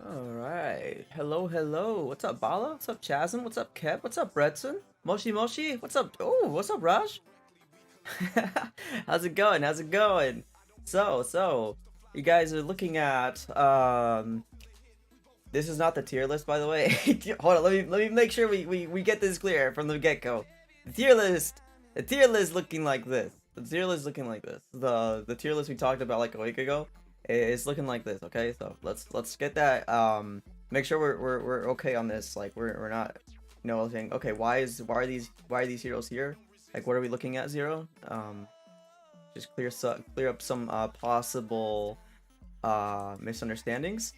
Alright. Hello, hello. What's up, Bala? What's up, Chasm? What's up, Kev? What's up, Bredson? Moshi Moshi? What's up? Oh, what's up, Raj? How's it going? How's it going? So, you guys are looking at, this is not the tier list, by the way. Hold on, let me make sure we get this clear from the get-go. The tier list looking like this. The tier list looking like this. The tier list we talked about like a week ago is looking like this, okay? So let's get that make sure we're okay on this. Like we're not saying, okay, why are these heroes here? Like what are we looking at, Zero? Just clear up some possible misunderstandings.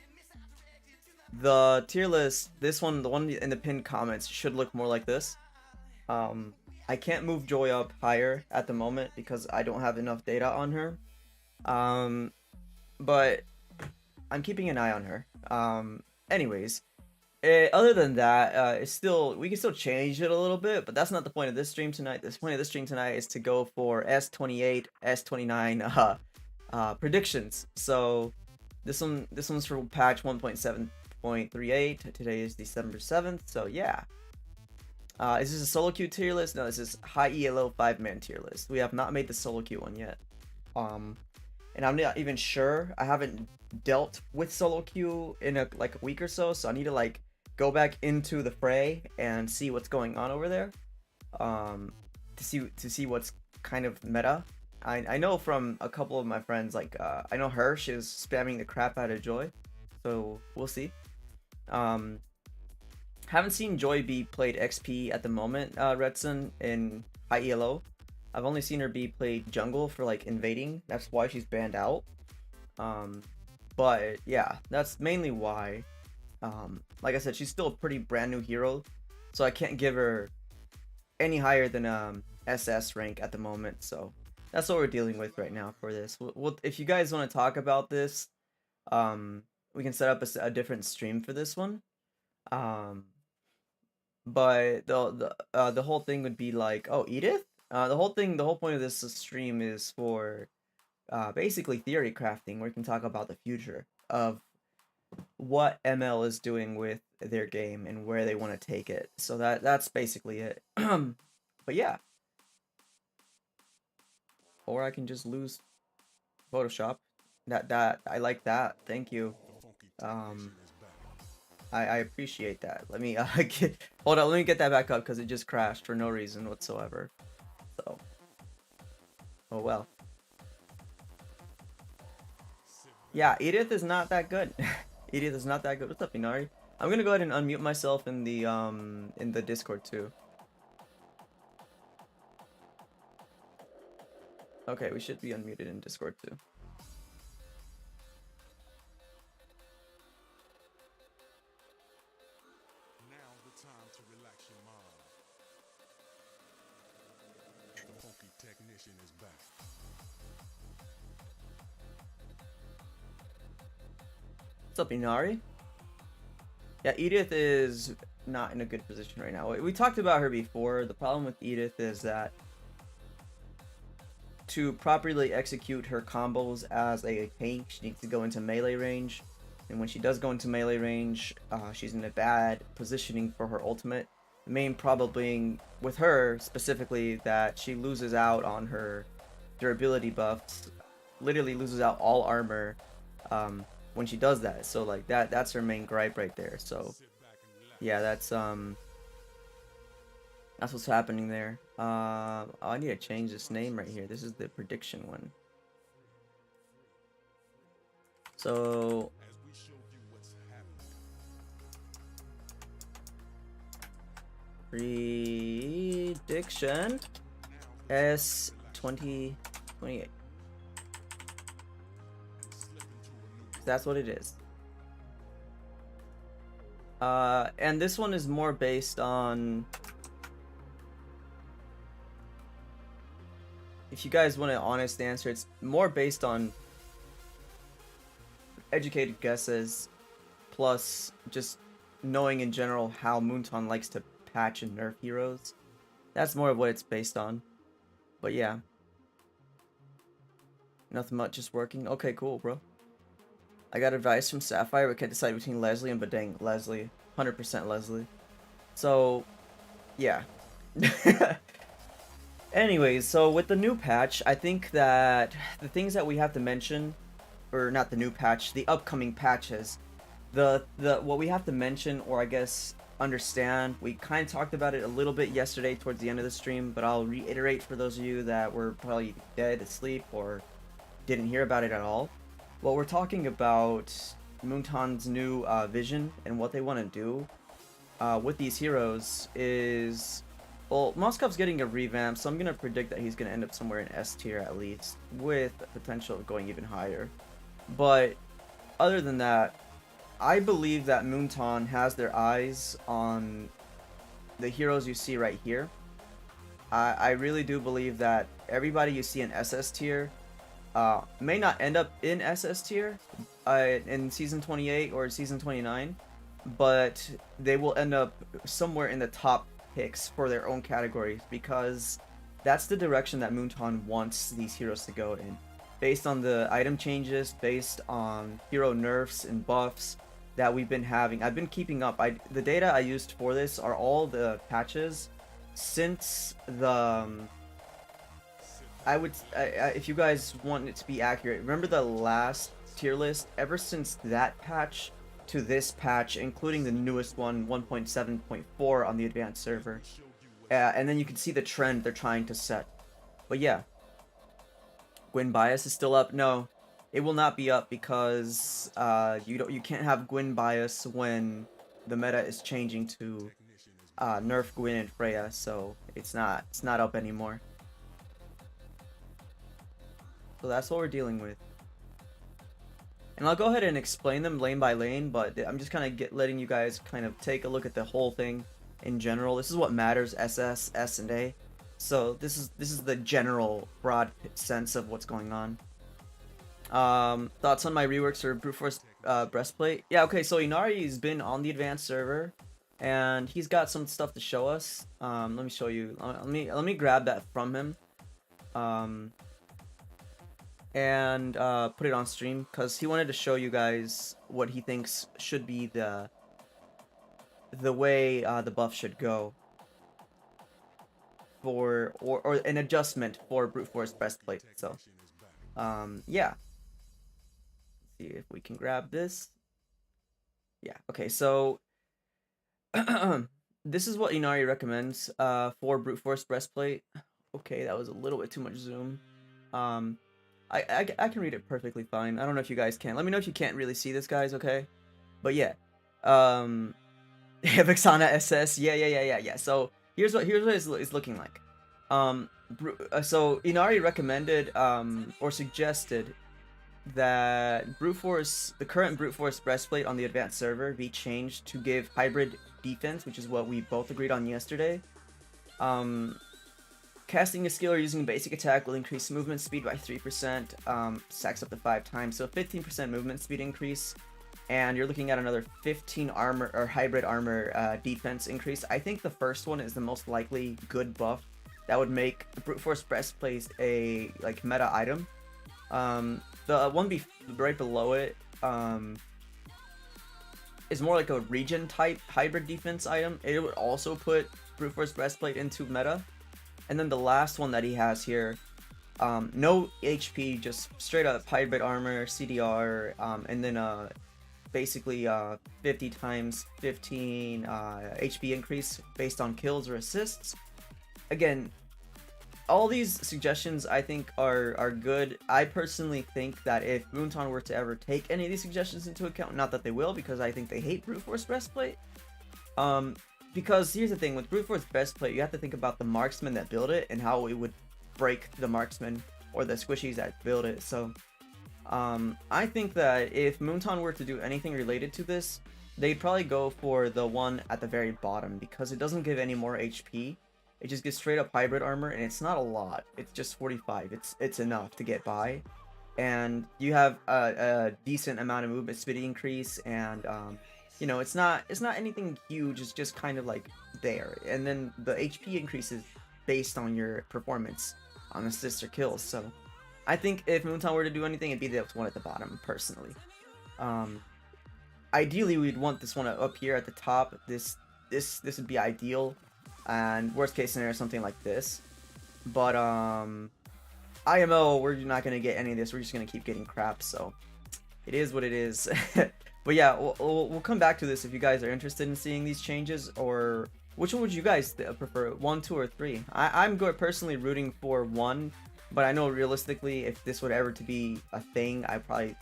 The tier list, this one, the one in the pinned comments, should look more like this. I can't move Joy up higher at the moment because I don't have enough data on her. But I'm keeping an eye on her. Anyways, other than that, we can still change it a little bit, but that's not the point of this stream tonight. The point of this stream tonight is to go for S28, S29 predictions. So this one's for patch 1.7.38. Today is December 7th. So yeah. Is this a solo queue tier list? No, this is high ELO 5-man tier list. We have not made the solo queue one yet. And I'm not even sure. I haven't dealt with solo queue in a week or so, so I need to like go back into the fray and see what's going on over there. To see what's kind of meta. I know from a couple of my friends, like I know Hirsch is spamming the crap out of Joy, so we'll see. Haven't seen Joy be played XP at the moment, Redson, in high ELO. I've only seen her be played jungle for like invading. That's why she's banned out. But yeah, that's mainly why. Like I said, she's still a pretty brand new hero, so I can't give her any higher than SS rank at the moment. So that's what we're dealing with right now for this. If you guys want to talk about this, we can set up a different stream for this one. But the whole thing would be like, oh, Edith? The whole point of this stream is for basically theory crafting, where we can talk about the future of what ML is doing with their game and where they want to take it. So that's basically it. But yeah. Or I can just lose Photoshop. That I like that. Thank you. I appreciate that. Let me hold on. Let me get that back up because it just crashed for no reason whatsoever. So, oh well. Yeah, Edith is not that good. Edith is not that good. What's up, Inari? I'm gonna go ahead and unmute myself in the Discord too. Okay, we should be unmuted in Discord too. Is back. What's up, Inari? Yeah, Edith is not in a good position right now. We talked about her before. The problem with Edith is that to properly execute her combos as a tank, she needs to go into melee range. And when she does go into melee range, she's in a bad positioning for her ultimate. The main problem being with her specifically that she loses out on her durability buffs, literally loses out all armor when she does that. So like that's her main gripe right there. So yeah, that's what's happening there. Oh, I need to change this name right here. This is the prediction one. So prediction S2028. That's what it is. And this one is more based on, if you guys want an honest answer, it's more based on educated guesses plus just knowing in general how Moonton likes to patch and nerf heroes. That's more of what it's based on. But yeah. Nothing much, just working. Okay, cool, bro. I got advice from Sapphire. We can't decide between Leslie and Badang. Leslie. 100% Leslie. So, yeah. Anyways, so with the new patch, I think that the things that we have to mention, or not the new patch, the upcoming patches, the what we have to mention, or I guess understand, we kind of talked about it a little bit yesterday towards the end of the stream, but I'll reiterate for those of you that were probably dead asleep or didn't hear about it at all. What we're talking about Moonton's new vision and what they want to do with these heroes is, well, Moscov's getting a revamp, so I'm gonna predict that he's gonna end up somewhere in S tier at least, with potential of going even higher. But other than that, I believe that Moonton has their eyes on the heroes you see right here. I really do believe that everybody you see in SS tier may not end up in SS tier in Season 28 or Season 29, but they will end up somewhere in the top picks for their own categories, because that's the direction that Moonton wants these heroes to go in. Based on the item changes, based on hero nerfs and buffs that we've been having. I've been keeping up. The data I used for this are all the patches since the... if you guys want it to be accurate, remember the last tier list? Ever since that patch to this patch, including the newest one, 1.7.4 on the advanced server. And then you can see the trend they're trying to set. But yeah. Gwyn bias is still up? No. It will not be up because you can't have Gwyn bias when the meta is changing to nerf Gwyn and Freya, so it's not up anymore. So that's what we're dealing with. And I'll go ahead and explain them lane by lane, but I'm just kind of letting you guys kind of take a look at the whole thing in general. This is what matters: SS, S, and A. So this is the general broad sense of what's going on. Thoughts on my reworks for Brute Force breastplate? Yeah, okay, so Inari's been on the advanced server, and he's got some stuff to show us. Let me show you. Let me grab that from him. And put it on stream, because he wanted to show you guys what he thinks should be the way the buff should go for or an adjustment for Brute Force breastplate. So yeah, let's see if we can grab this. Yeah, okay, so this is what Inari recommends for Brute Force breastplate. Okay, that was a little bit too much zoom. I can read it perfectly fine. I don't know if you guys can. Let me know if you can't really see this, guys, okay? But yeah. Vexana SS. Yeah. So here's what it's looking like. So Inari recommended or suggested that Brute Force, the current Brute Force breastplate on the advanced server, be changed to give hybrid defense, which is what we both agreed on yesterday. Casting a skill or using a basic attack will increase movement speed by 3%, stacks up to 5 times, so 15% movement speed increase, and you're looking at another 15 armor or hybrid armor defense increase. I think the first one is the most likely good buff that would make the Brute Force breastplate a like meta item. The one right below it is more like a region type hybrid defense item. It would also put Brute Force breastplate into meta. And then the last one that he has here, no HP, just straight up hybrid armor, CDR, and then basically 50 times 15 HP increase based on kills or assists. Again, all these suggestions I think are good. I personally think that if Moonton were to ever take any of these suggestions into account, not that they will, because I think they hate Brute Force breastplate. Because here's the thing, with Brute Force breastplate, you have to think about the marksman that build it and how it would break the marksman or the squishies that build it. So I think that if Moonton were to do anything related to this, they'd probably go for the one at the very bottom, because it doesn't give any more HP. It just gives straight up hybrid armor, and it's not a lot. It's just 45. It's enough to get by, and you have a decent amount of movement speed increase, and you know, it's not anything huge. It's just kind of like there, and then the HP increases based on your performance on assists or kills. So I think if Moonton were to do anything, it'd be the one at the bottom, personally. Ideally, we'd want this one up here at the top. This would be ideal, and worst case scenario, something like this. But IMO, we're not gonna get any of this. We're just gonna keep getting crap. So it is what it is. But yeah, we'll come back to this if you guys are interested in seeing these changes, or which one would you guys prefer, 1, 2, or 3? I'm personally rooting for 1, but I know realistically, if this would ever to be a thing, I probably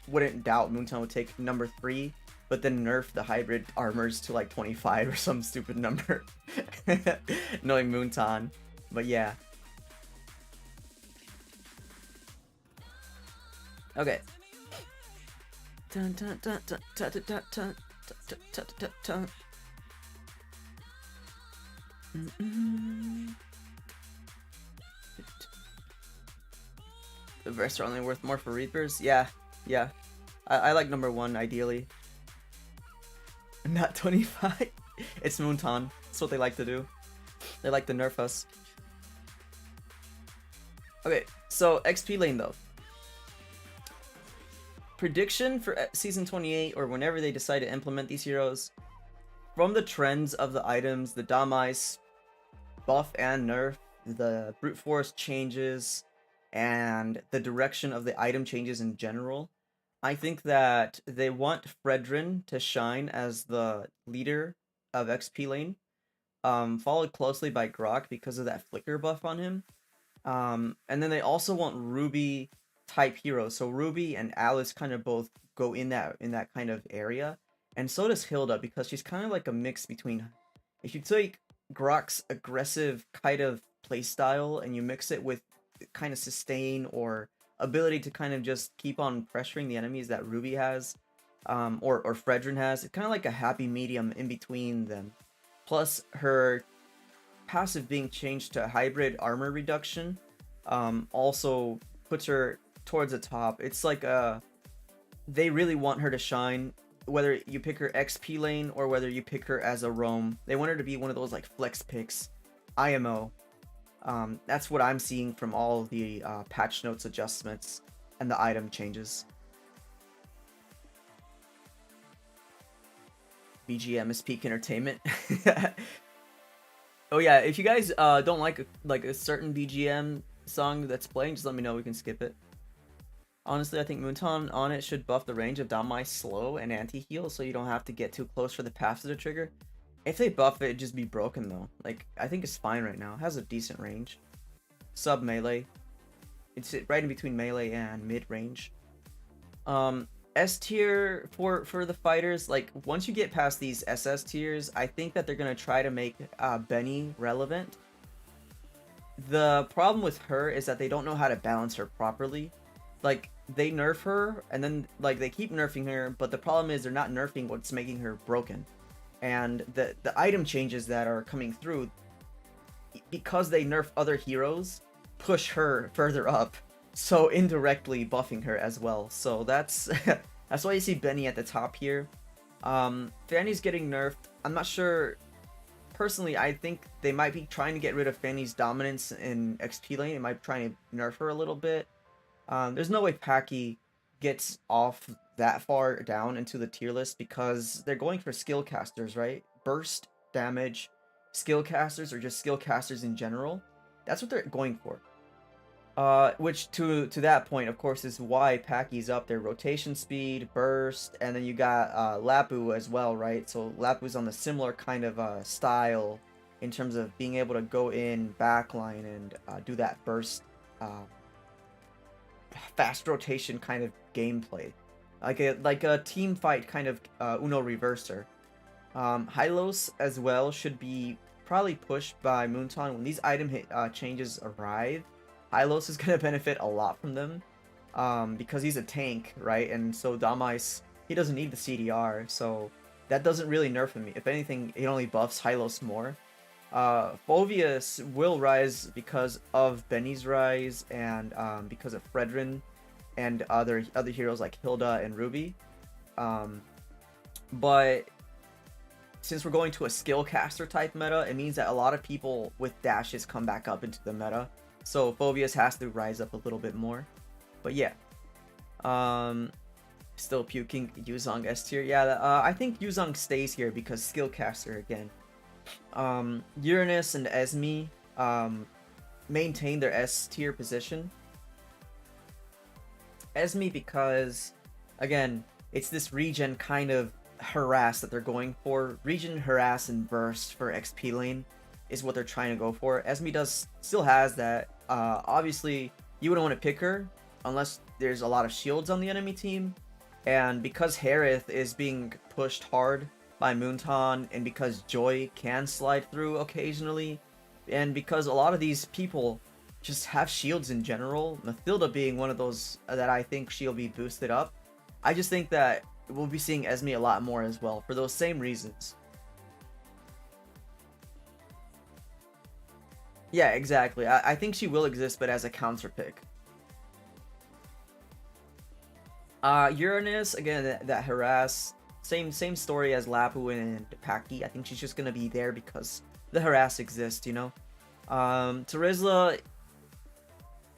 wouldn't doubt Moonton would take number 3, but then nerf the hybrid armors to like 25 or some stupid number, knowing Moonton. But yeah. Okay. Dun, dun, dun, dun, dun, dun, dun, dun, dun, dun, dun. The vests are only worth more for Reapers? Yeah, yeah. I like number 1, ideally. Not 25. It's Moonton. That's what they like to do. They like to nerf us. Okay, so XP lane though. Prediction for season 28, or whenever they decide to implement these heroes, from the trends of the items, the Damice buff and nerf, the brute force changes, and the direction of the item changes in general, I think that they want Fredrin to shine as the leader of XP lane, followed closely by Grok because of that flicker buff on him. And then they also want Ruby type heroes. So Ruby and Alice kind of both go in that kind of area. And so does Hilda, because she's kind of like a mix between, if you take Grok's aggressive kind of playstyle and you mix it with kind of sustain or ability to kind of just keep on pressuring the enemies that Ruby has, or Fredrin has, it's kind of like a happy medium in between them. Plus her passive being changed to hybrid armor reduction also puts her towards the top. It's like they really want her to shine, whether you pick her XP lane or whether you pick her as a roam. They want her to be one of those like flex picks. IMO. That's what I'm seeing from all of the patch notes adjustments and the item changes. BGM is peak entertainment. Oh yeah, if you guys don't like a certain BGM song that's playing, just let me know, we can skip it. Honestly, I think Moonton on it should buff the range of Damice slow and anti-heal, so you don't have to get too close for the passive to trigger. If they buff it, it'd just be broken though. Like, I think it's fine right now. It has a decent range. Sub melee. It's right in between melee and mid range. S tier for the fighters, like once you get past these SS tiers, I think that they're gonna try to make Benny relevant. The problem with her is that they don't know how to balance her properly. Like, they nerf her and then like they keep nerfing her, but the problem is they're not nerfing what's making her broken. And the item changes that are coming through, because they nerf other heroes, push her further up, so indirectly buffing her as well. So that's that's why you see Benny at the top here. Fanny's getting nerfed. I'm not sure. Personally, I think they might be trying to get rid of Fanny's dominance in XP lane. They might try to nerf her a little bit. There's no way Packy gets off that far down into the tier list, because they're going for skill casters, right? Burst damage, skill casters, or just skill casters in general. That's what they're going for. Which to that point, of course, is why Packy's up there. Rotation speed, burst, and then you got Lapu as well, right? So Lapu's on the similar kind of style in terms of being able to go in backline and do that burst, fast rotation kind of gameplay, like a team fight kind of Uno reverser. Hylos as well should be probably pushed by Moonton when these item changes arrive. Hylos is going to benefit a lot from them, because he's a tank, right? And so Damice, he doesn't need the CDR, so that doesn't really nerf him. If anything, it only buffs Hylos more. Phoveus will rise because of Benny's rise, and because of Fredrin and other heroes like Hilda and Ruby. But since we're going to a skill caster type meta, it means that a lot of people with dashes come back up into the meta. So Phoveus has to rise up a little bit more. But yeah. Still puking Yuzong S tier. Yeah, I think Yuzong stays here because skill caster again. Uranus and Esme maintain their S tier position. Esme because, again, it's this regen kind of harass that they're going for. Regen, harass, and burst for XP lane is what they're trying to go for. Esme still has that. Obviously, you wouldn't want to pick her unless there's a lot of shields on the enemy team. And because Harith is being pushed hard by Moonton, and because Joy can slide through occasionally, and because a lot of these people just have shields in general, Mathilda being one of those that I think she'll be boosted up, I just think that we'll be seeing Esme a lot more as well, for those same reasons. Yeah, exactly. I think she will exist, but as a counter pick. Uranus, again, that harass, same story as Lapu and Paki. I think she's just gonna be there because the harass exists, you know? Terizla,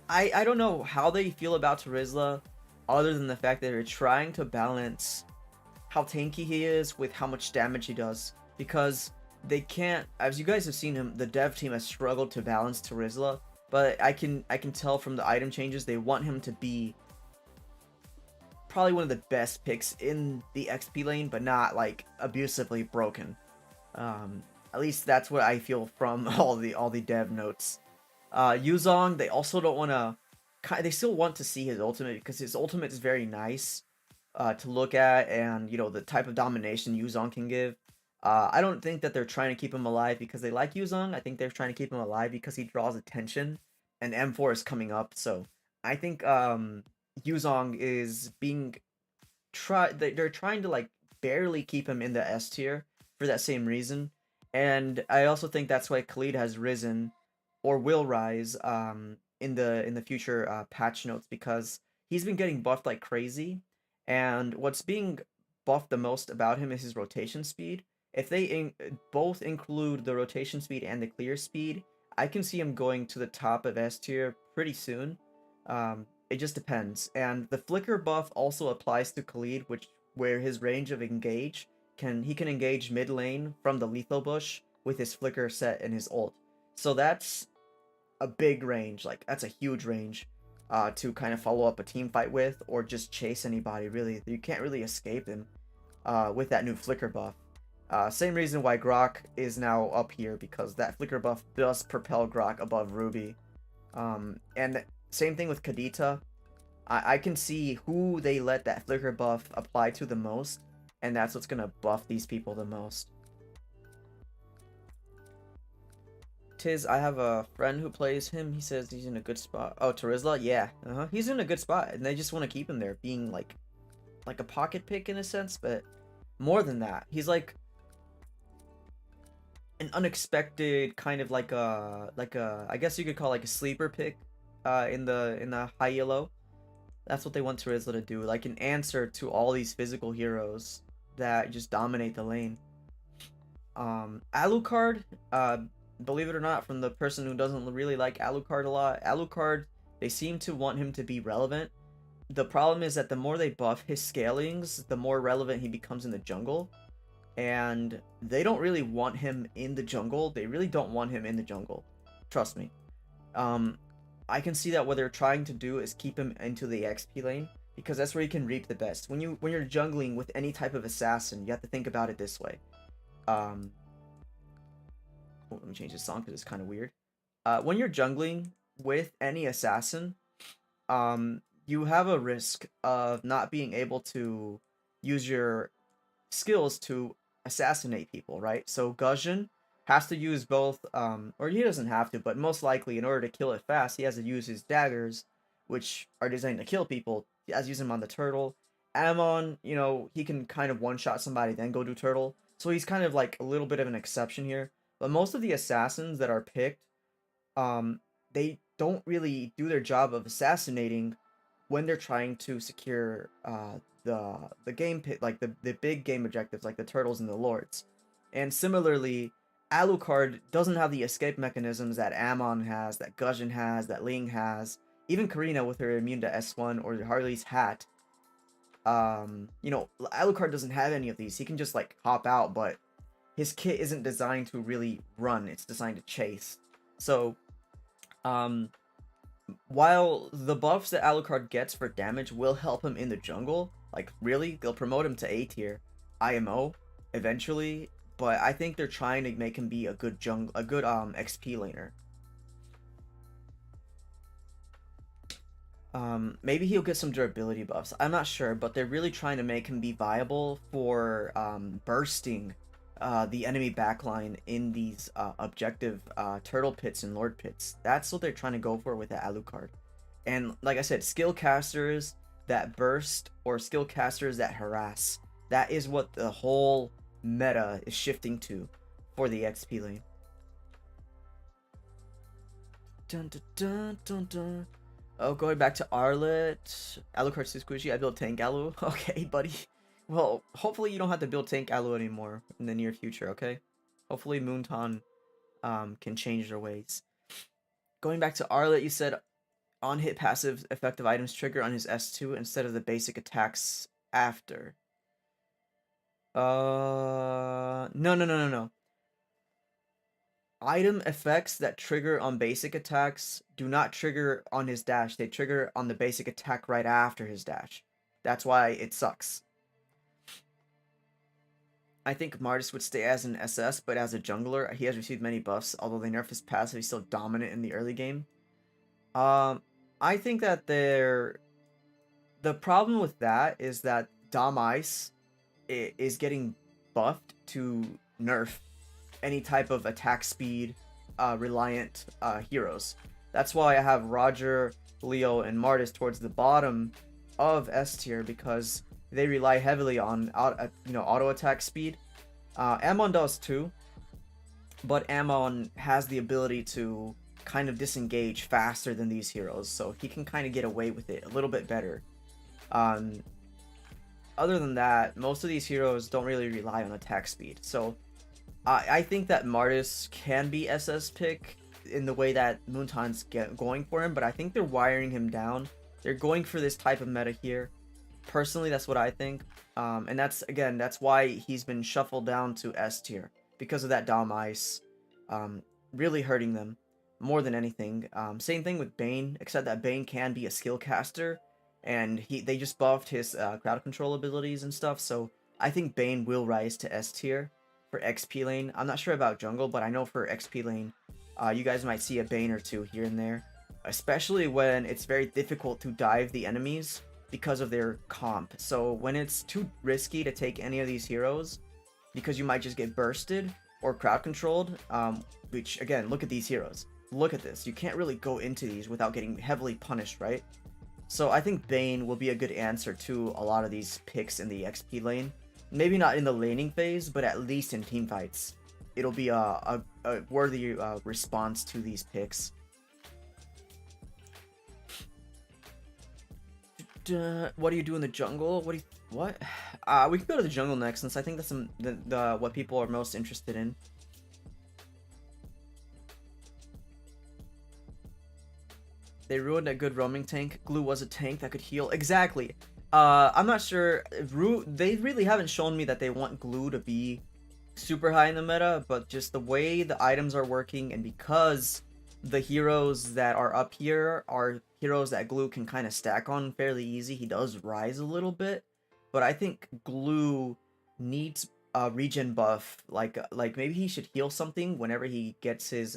I don't know how they feel about Terizla, other than the fact that they're trying to balance how tanky he is with how much damage he does. Because they can't, as you guys have seen him, the dev team has struggled to balance Terizla, but I can tell from the item changes they want him to be probably one of the best picks in the XP lane, but not like abusively broken. At least that's what I feel from all the dev notes. Yuzong, they also don't want to. They still want to see his ultimate because his ultimate is very nice to look at, and you know the type of domination Yuzong can give. I don't think that they're trying to keep him alive because they like Yuzong. I think they're trying to keep him alive because he draws attention, and M4 is coming up. So I think Yuzong is being they're trying to like barely keep him in the S tier for that same reason. And I also think that's why Khalid has risen or will rise in the future patch notes, because he's been getting buffed like crazy. And what's being buffed the most about him is his rotation speed. If they both include the rotation speed and the clear speed, I can see him going to the top of S tier pretty soon. It just depends. And the flicker buff also applies to Khalid, where his range of engage he can engage mid lane from the lethal bush with his flicker set and his ult. So that's a big range, like that's a huge range to kind of follow up a team fight with, or just chase anybody. Really, you can't really escape him with that new flicker buff. Same reason why Grok is now up here, because that flicker buff does propel Grok above Ruby. And same thing with Kadita. I can see who they let that flicker buff apply to the most, and that's what's gonna buff these people the most. Tiz, I have a friend who plays him. He says he's in a good spot. Oh, Terizla? Yeah. He's in a good spot, and they just want to keep him there, being like a pocket pick in a sense, but more than that. He's like an unexpected kind of like a I guess you could call like a sleeper pick in the high yellow. That's what they want Terizla to do, like an answer to all these physical heroes that just dominate the lane. Alucard, believe it or not, from the person who doesn't really like Alucard a lot, Alucard, they seem to want him to be relevant. The problem is that the more they buff his scalings, the more relevant he becomes in the jungle. And they don't really want him in the jungle. They really don't want him in the jungle. Trust me. I can see that what they're trying to do is keep him into the XP lane, because that's where you can reap the best. When you're jungling with any type of assassin, you have to think about it this way. Oh, let me change this song because it's kind of weird. When you're jungling with any assassin, you have a risk of not being able to use your skills to assassinate people, right? So Guzhan has to use both, or he doesn't have to, but most likely in order to kill it fast, he has to use his daggers, which are designed to kill people. He has to use them on the turtle. Amon, you know, he can kind of one-shot somebody, then go do turtle. So he's kind of like a little bit of an exception here. But most of the assassins that are picked, they don't really do their job of assassinating when they're trying to secure the game pit, like the big game objectives, like the turtles and the lords. And similarly, Alucard doesn't have the escape mechanisms that Amon has, that Guzhan has, that Ling has. Even Karina with her immune to S1, or Harley's hat. You know, Alucard doesn't have any of these. He can just like hop out, but his kit isn't designed to really run. It's designed to chase. So, um, while the buffs that Alucard gets for damage will help him in the jungle, like really, they'll promote him to A tier, IMO, eventually. But I think they're trying to make him be a good XP laner. Maybe he'll get some durability buffs. I'm not sure, but they're really trying to make him be viable for bursting the enemy backline in these objective turtle pits and lord pits. That's what they're trying to go for with the Alucard. And like I said, skill casters that burst or skill casters that harass. That is what the whole meta is shifting to for the XP lane. Dun, dun, dun, dun, dun. Oh, going back to Arlet. Alucard's too squishy. I built tank Alu. Okay, buddy. Well, hopefully you don't have to build tank Alu anymore in the near future, okay? Hopefully Moonton can change their ways. Going back to Arlet, you said on hit passive effective items trigger on his S2 instead of the basic attacks after. No. Item effects that trigger on basic attacks do not trigger on his dash. They trigger on the basic attack right after his dash. That's why it sucks. I think Martis would stay as an SS, but as a jungler, he has received many buffs. Although they nerf his passive, he's still dominant in the early game. I think that the problem with that is that Dom Ice is getting buffed to nerf any type of attack speed reliant heroes. That's why I have Roger, Leo, and Martis towards the bottom of S tier, because they rely heavily on auto attack speed. Ammon does too, but Ammon has the ability to kind of disengage faster than these heroes, so he can kind of get away with it a little bit better. Other than that, most of these heroes don't really rely on attack speed, so I think that Martis can be SS pick in the way that Moonton's going for him, but I think they're wiring him down. They're going for this type of meta here. Personally, that's what I think. And that's why he's been shuffled down to S tier, because of that Dom Ice really hurting them more than anything. Same thing with Bane, except that Bane can be a skill caster, and they just buffed his crowd control abilities and stuff, so I think Bane will rise to S tier for XP lane. I'm not sure about jungle, but I know for XP lane, you guys might see a Bane or two here and there, especially when it's very difficult to dive the enemies because of their comp. So when it's too risky to take any of these heroes, because you might just get bursted or crowd controlled, which again, look at these heroes. Look at this. You can't really go into these without getting heavily punished, right? So I think Bane will be a good answer to a lot of these picks in the XP lane. Maybe not in the laning phase, but at least in team fights. It'll be a worthy response to these picks. What do you do in the jungle? What? We can go to the jungle next, since I think that's what people are most interested in. They ruined a good roaming tank. Glue was a tank that could heal. Exactly. I'm not sure. They really haven't shown me that they want Glue to be super high in the meta, but just the way the items are working, and because the heroes that are up here are heroes that Glue can kind of stack on fairly easy, he does rise a little bit. But I think Glue needs a regen buff, like maybe he should heal something whenever he gets his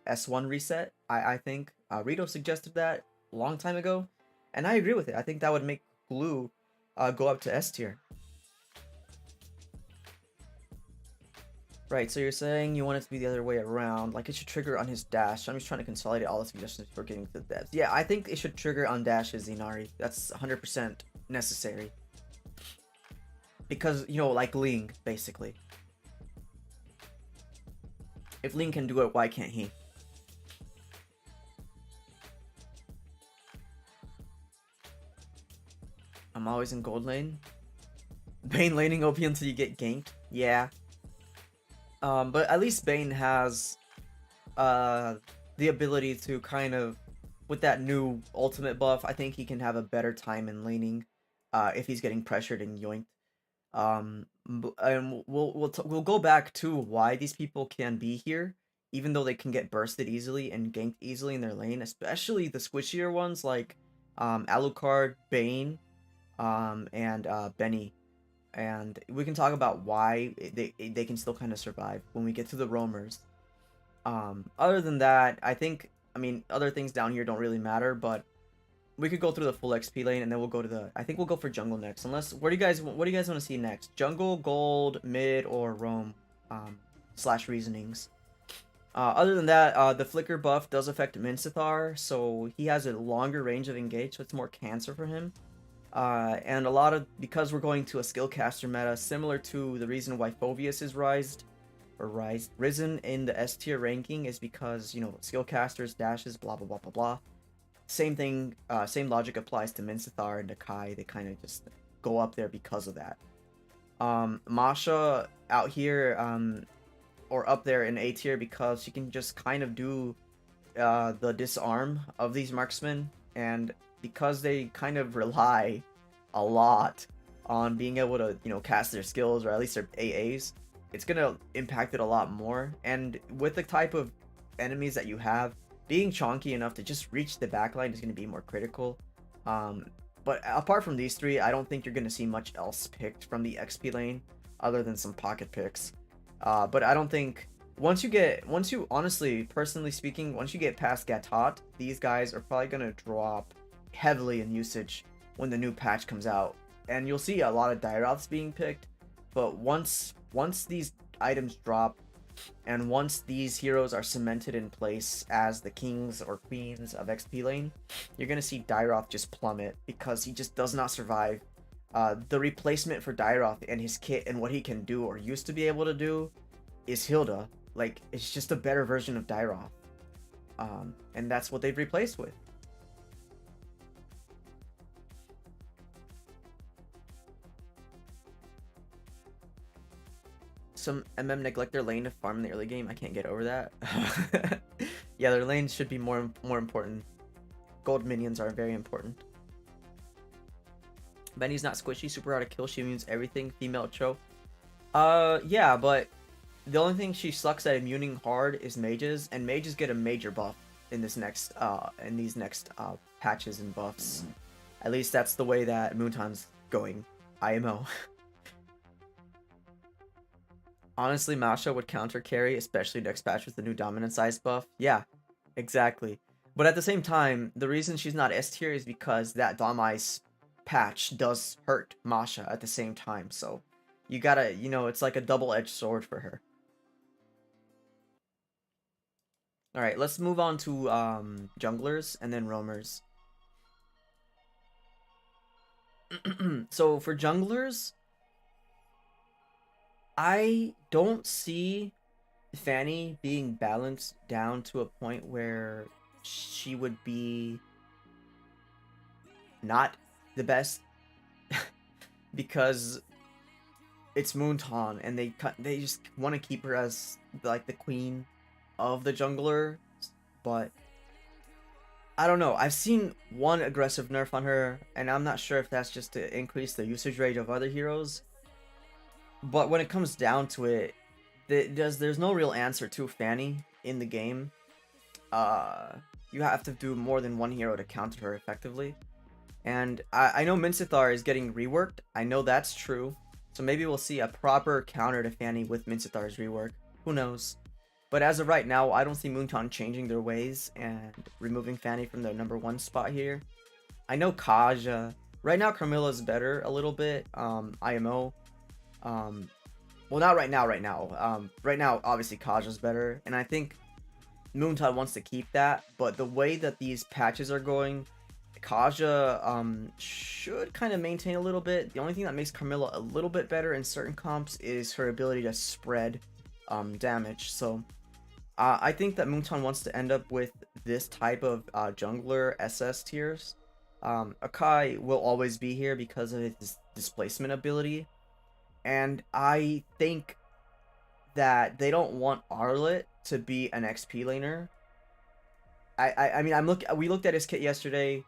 S1 reset. I think Rito suggested that a long time ago, and I agree with it. I think that would make Glue go up to S tier. Right, so you're saying you want it to be the other way around, like it should trigger on his dash. I'm just trying to consolidate all the suggestions before getting to the depth. Yeah, I think it should trigger on dashes, Zinari. That's 100% necessary. Because, like Ling, basically. If Ling can do it, why can't he? I'm always in gold lane. Bane laning OP until you get ganked. Yeah. But at least Bane has the ability to kind of, with that new ultimate buff, I think he can have a better time in laning. if he's getting pressured and yoinked. And we'll go back to why these people can be here, even though they can get bursted easily and ganked easily in their lane, especially the squishier ones like Alucard, Bane, and Benny. And we can talk about why they can still kind of survive when we get to the roamers. Other than that, I mean, other things down here don't really matter, but we could go through the full XP lane and then we'll go to the. I think we'll go for jungle next. Unless, what do you guys want to see next? Jungle, gold, mid, or roam? Slash reasonings. Other than that, the flicker buff does affect Mincithar, so he has a longer range of engage, so it's more cancer for him. And a lot of, because we're going to a skill caster meta, similar to the reason why Phoveus is risen in the S tier ranking is because, you know, skill casters, dashes, blah blah blah blah blah. Same thing, same logic applies to Mincithar and to Kai. They kind of just go up there because of that. Masha out here, or up there in A tier because she can just kind of do the disarm of these marksmen, and because they kind of rely a lot on being able to, you know, cast their skills or at least their AAs, it's gonna impact it a lot more. And with the type of enemies that you have, being chonky enough to just reach the backline is going to be more critical. But apart from these three, I don't think you're going to see much else picked from the XP lane other than some pocket picks. But I don't think once you honestly, personally speaking, once you get past Gatot, these guys are probably going to drop heavily in usage when the new patch comes out. And you'll see a lot of Dairoths being picked, but once these items drop, and once these heroes are cemented in place as the kings or queens of XP lane, you're going to see Dairoth just plummet because he just does not survive. The replacement for Dairoth and his kit and what he can do or used to be able to do is Hilda. Like, it's just a better version of Dairoth. And that's what they've replaced with. Some MM neglect their lane to farm in the early game. I can't get over that. Yeah, their lanes should be more important. Gold minions are very important. Benny's not squishy, super hard to kill. She immunes everything. Female Cho. Yeah, but the only thing she sucks at immuning hard is mages, and mages get a major buff in these next patches and buffs. At least that's the way that Moonton's going. IMO. Honestly, Masha would counter carry, especially next patch with the new dominant size buff. Yeah, exactly. But at the same time, the reason she's not S tier is because that Dom Ice patch does hurt Masha at the same time. So you gotta, you know, it's like a double-edged sword for her. Alright, let's move on to junglers and then roamers. So for junglers, I don't see Fanny being balanced down to a point where she would be not the best because it's Moonton and they just want to keep her as like the queen of the jungler, but I don't know. I've seen one aggressive nerf on her, and I'm not sure if that's just to increase the usage rate of other heroes. But when it comes down to it, there's no real answer to Fanny in the game. You have to do more than one hero to counter her effectively. And I know Mincithar is getting reworked. I know that's true. So maybe we'll see a proper counter to Fanny with Mincithar's rework. Who knows? But as of right now, I don't see Moonton changing their ways and removing Fanny from their number 1 spot here. I know Kaja. Right now, Carmilla's better a little bit. IMO. Well, not right now, right now, obviously, Kaja's better. And I think Moonton wants to keep that. But the way that these patches are going, Kaja should kind of maintain a little bit. The only thing that makes Carmilla a little bit better in certain comps is her ability to spread damage. So I think that Moonton wants to end up with this type of jungler SS tiers. Akai will always be here because of his displacement ability. And I think that they don't want Arlet to be an XP laner. I mean, we looked at his kit yesterday.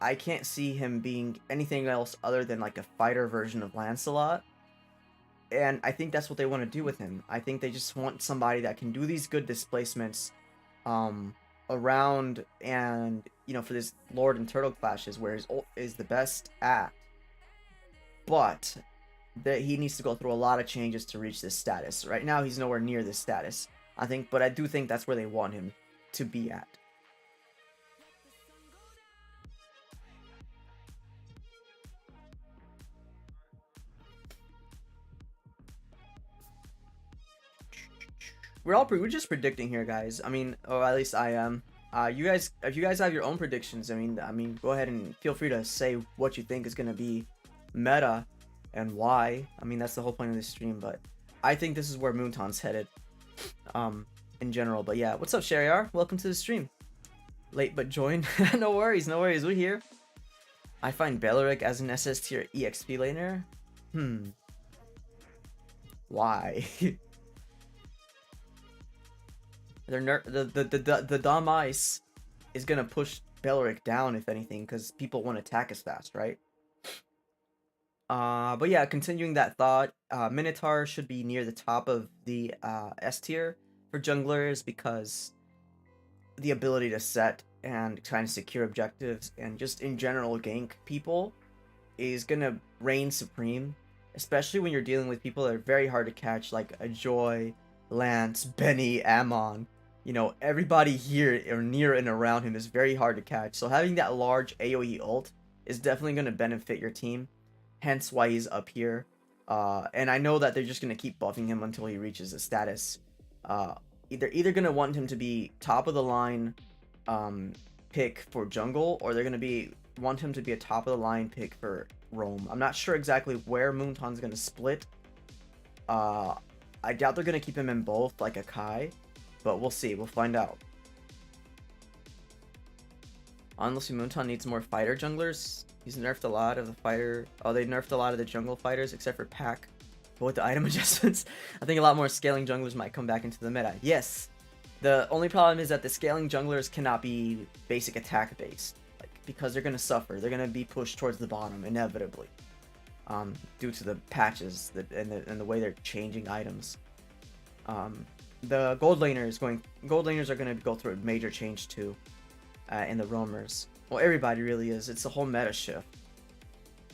I can't see him being anything else other than like a fighter version of Lancelot. And I think that's what they want to do with him. I think they just want somebody that can do these good displacements um, around, and for this Lord and Turtle clashes where his ult is the best at. But that he needs to go through a lot of changes to reach this status. Right now he's nowhere near this status, I think, but I do think that's where they want him to be at. We're just predicting here, guys. I mean, or at least I am. You guys, if you guys have your own predictions, I mean, go ahead and feel free to say what you think is gonna be meta and why. I mean, that's the whole point of this stream. But I think this is where Moonton's headed, in general. But yeah, what's up, Shariar? Welcome to the stream. Late but joined. No worries, no worries. We're here. I find Beleric as an SS tier EXP laner. Why? The dumb ice is gonna push Beleric down, if anything, because people won't attack as fast, right? But yeah, continuing that thought, Minotaur should be near the top of the S tier for junglers, because the ability to set and kind of secure objectives and just in general gank people is gonna reign supreme, especially when you're dealing with people that are very hard to catch, like a Joy, Lance, Benny, Amon. Everybody here or near and around him is very hard to catch. So having that large AoE ult is definitely going to benefit your team. Hence why he's up here. And I know that they're just going to keep buffing him until he reaches a status. Either going to want him to be top of the line pick for jungle, or they're going to want him to be a top of the line pick for roam. I'm not sure exactly where Moonton's going to split. I doubt they're going to keep him in both like a Kai. But we'll see. We'll find out. Honestly, Moonton needs more fighter junglers. He's nerfed a lot of the fighter... Oh, they nerfed a lot of the jungle fighters, except for Pack. But with the item adjustments, I think a lot more scaling junglers might come back into the meta. Yes. The only problem is that the scaling junglers cannot be basic attack based. Because they're going to suffer. They're going to be pushed towards the bottom, inevitably. Due to the patches and the way they're changing items. The gold laners are going to go through a major change too, in the roamers. Well, everybody really is. It's a whole meta shift.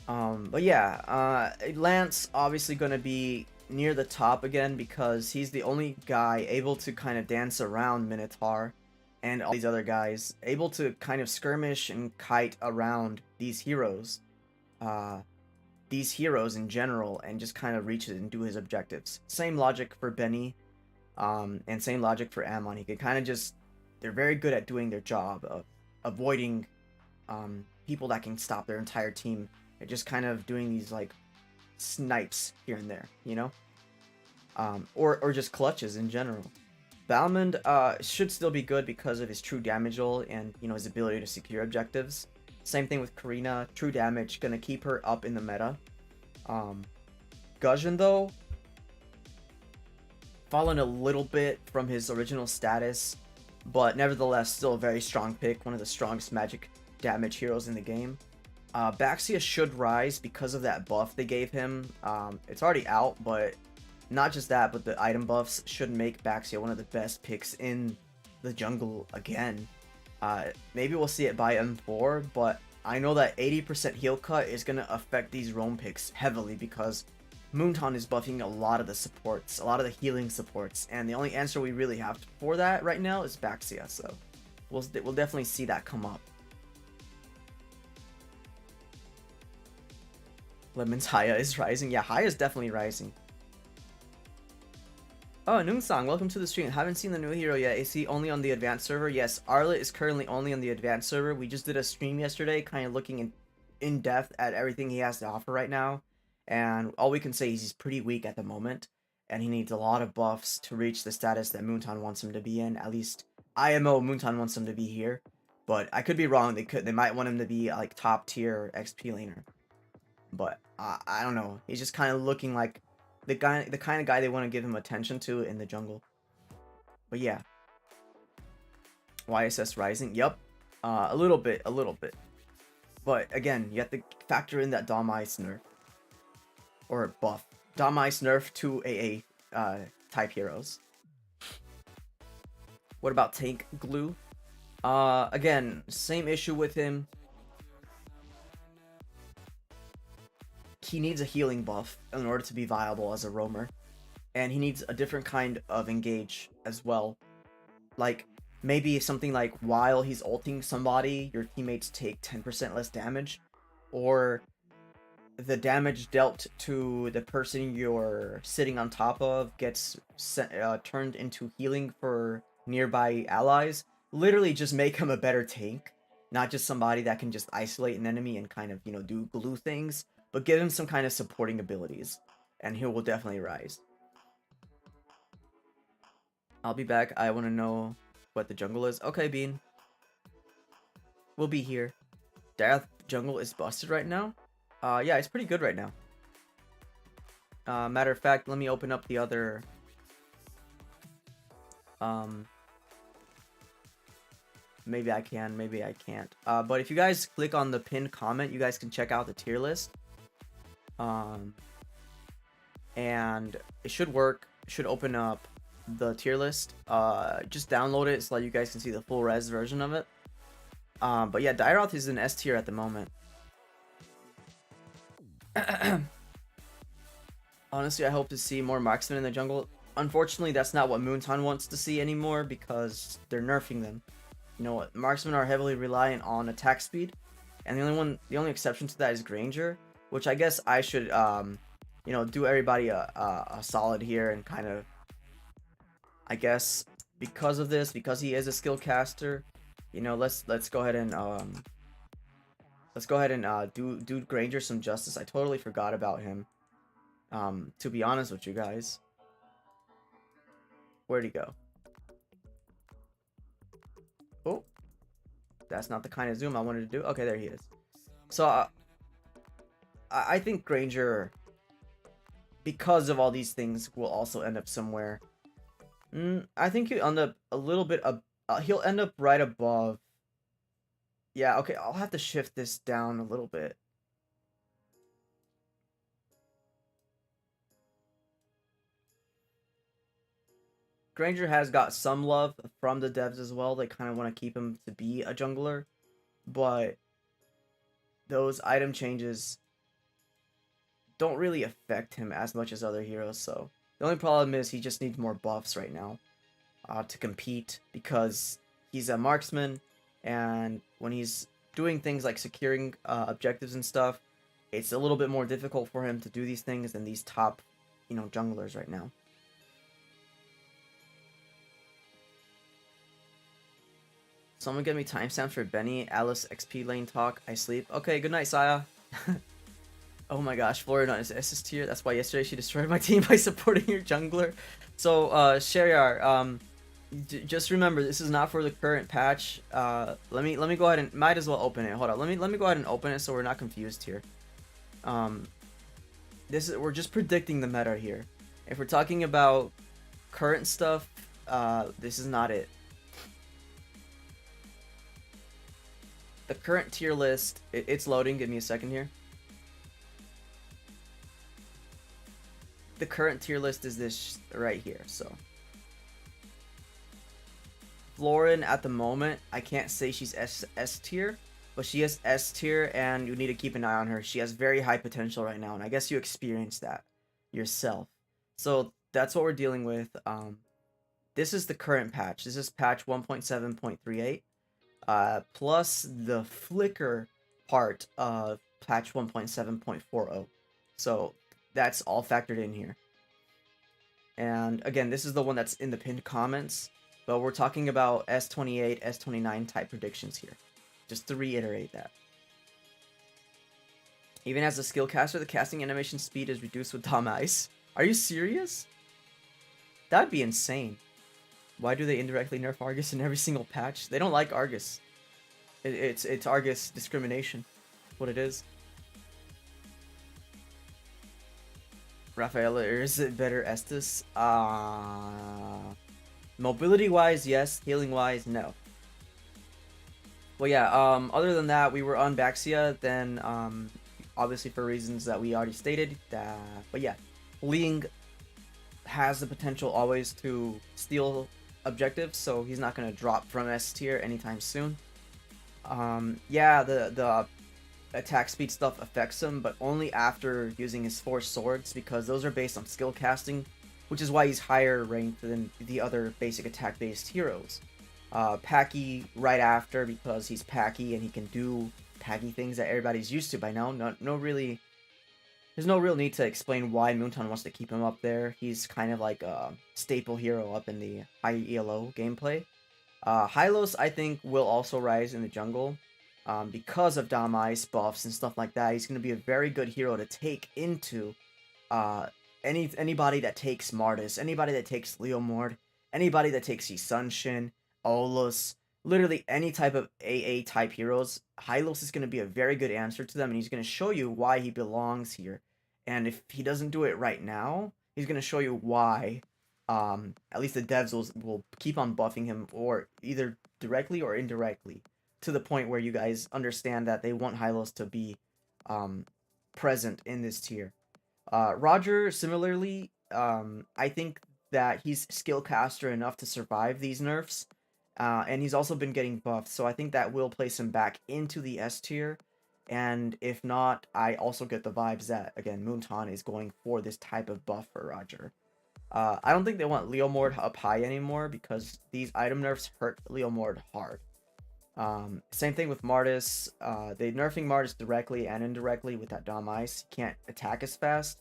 But yeah, Lance obviously going to be near the top again, because he's the only guy able to kind of dance around Minotaur and all these other guys, able to kind of skirmish and kite around these heroes in general, and just kind of reach it and do his objectives. Same logic for Benny. And same logic for Amon. He could kind of just... They're very good at doing their job of avoiding people that can stop their entire team. They're just kind of doing these, like, snipes here and there, or just clutches in general. Balmond should still be good because of his true damage roll and, his ability to secure objectives. Same thing with Karina. True damage, gonna keep her up in the meta. Guzhan, though... fallen a little bit from his original status, but nevertheless still a very strong pick, one of the strongest magic damage heroes in the game. Baxia should rise because of that buff they gave him. It's already out, but not just that, but the item buffs should make Baxia one of the best picks in the jungle again. Maybe we'll see it by M4, but I know that 80% heal cut is going to affect these roam picks heavily, because Moonton is buffing a lot of the supports, a lot of the healing supports, and the only answer we really have for that right now is Baxia, so we'll definitely see that come up. Lemon's Haya is rising. Yeah, Haya is definitely rising. Oh, Noonsang, welcome to the stream. Haven't seen the new hero yet. Is he only on the advanced server? Yes, Arlet is currently only on the advanced server. We just did a stream yesterday, kind of looking in depth at everything he has to offer right now. And all we can say is he's pretty weak at the moment, and he needs a lot of buffs to reach the status that Moonton wants him to be in. At least IMO Moonton wants him to be here, but I could be wrong. They might want him to be like top tier XP laner, but I don't know. He's just kind of looking like the kind of guy they want to give him attention to in the jungle. But yeah, YSS rising. Yep, a little bit. But again, you have to factor in that Dom Ice nerf. Or buff. Dom Ice nerf to AA type heroes. What about Tank Glue? Again, same issue with him. He needs a healing buff in order to be viable as a roamer. And he needs a different kind of engage as well. Like, maybe something like while he's ulting somebody, your teammates take 10% less damage. Or the damage dealt to the person you're sitting on top of gets turned into healing for nearby allies. Literally just make him a better tank. Not just somebody that can just isolate an enemy and kind of, you know, do glue things. But give him some kind of supporting abilities. And he will definitely rise. I'll be back. I want to know what the jungle is. Okay, Bean. We'll be here. Death jungle is busted right now. Yeah, it's pretty good right now. Matter of fact, let me open up the other... maybe I can, maybe I can't. But if you guys click on the pinned comment, you guys can check out the tier list. And it should work. It should open up the tier list. Just download it so that you guys can see the full res version of it. But yeah, Dairoth is in S tier at the moment. Honestly, I hope to see more marksmen in the jungle. Unfortunately, that's not what Moonton wants to see anymore because they're nerfing them. You know what? Marksmen are heavily reliant on attack speed, and the only exception to that is Granger, which I guess I should, you know, do everybody a solid here and kind of, I guess, because of this, because he is a skill caster, you know, let's go ahead and do Granger some justice. I totally forgot about him. To be honest with you guys. Where'd he go? Oh, that's not the kind of zoom I wanted to do. Okay, there he is. So I think Granger, because of all these things, will also end up somewhere. I think he'll end up a little bit. He'll end up right above. Yeah, okay, I'll have to shift this down a little bit. Granger has got some love from the devs as well. They kind of want to keep him to be a jungler. But those item changes don't really affect him as much as other heroes. So the only problem is he just needs more buffs right now to compete, because he's a marksman, and when he's doing things like securing objectives and stuff, it's a little bit more difficult for him to do these things than these top, you know, junglers right now. Someone get me timestamps for Benny, Alice, XP lane talk. I sleep. Okay, good night, Saya. Oh my gosh, Florida is SS tier. That's why yesterday she destroyed my team by supporting your jungler. So, Shariar, just remember, this is not for the current patch. Let me go ahead and might as well open it. Hold on, let me go ahead and open it so we're not confused here. We're just predicting the meta here. If we're talking about current stuff, this is not it. The current tier list, it's loading. Give me a second here. The current tier list is this right here. So Florin at the moment, I can't say she's S tier, but she is S tier, and you need to keep an eye on her. She has very high potential right now, and I guess you experienced that yourself. So that's what we're dealing with. This is the current patch. This is patch 1.7.38. Plus the flicker part of patch 1.7.40. So that's all factored in here. And again, this is the one that's in the pinned comments, but we're talking about S28, S29 type predictions here. Just to reiterate that. Even as a skill caster, the casting animation speed is reduced with Dom Ice. Are you serious? That'd be insane. Why do they indirectly nerf Argus in every single patch? They don't like Argus. It's Argus discrimination. What it is. Rafaela, is it better Estus? Mobility wise, yes. Healing wise, no. Well, yeah. Other than that, we were on Baxia. Then, obviously for reasons that we already stated. But yeah, Ling has the potential always to steal objectives, so he's not gonna drop from S tier anytime soon. Yeah, the attack speed stuff affects him, but only after using his 4 swords, because those are based on skill casting, which is why he's higher ranked than the other basic attack based heroes. Packy right after, because he's Packy and he can do Packy things that everybody's used to by now. There's no real need to explain why Moonton wants to keep him up there. He's kind of like a staple hero up in the high ELO gameplay. Hylos, I think, will also rise in the jungle. Because of Dom Ice buffs and stuff like that, he's going to be a very good hero to take into uh, anybody that takes Martis, anybody that takes Leomord, anybody that takes Sunshin, Olus, literally any type of AA type heroes. Hylos is going to be a very good answer to them, and he's going to show you why he belongs here. And if he doesn't do it right now, he's going to show you why. At least the devs will keep on buffing him, or either directly or indirectly, to the point where you guys understand that they want Hylos to be present in this tier. Roger, similarly, I think that he's skill caster enough to survive these nerfs, and he's also been getting buffed, so I think that will place him back into the S tier. And if not, I also get the vibes that, again, Moonton is going for this type of buff for Roger. I don't think they want Leomord up high anymore, because these item nerfs hurt Leomord hard. Same thing with Martis. They're nerfing Martis directly and indirectly with that Dom Ice. He can't attack as fast.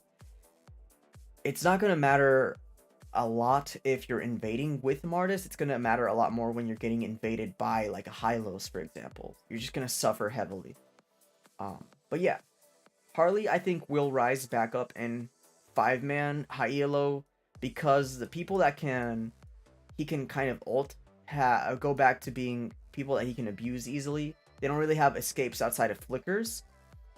It's not going to matter a lot if you're invading with Martis. It's going to matter a lot more when you're getting invaded by like a Hylos, for example. You're just going to suffer heavily. But yeah, Harley, I think, will rise back up in 5-man high elo, because the people that he can kind of ult go back to being people that he can abuse easily. They don't really have escapes outside of flickers,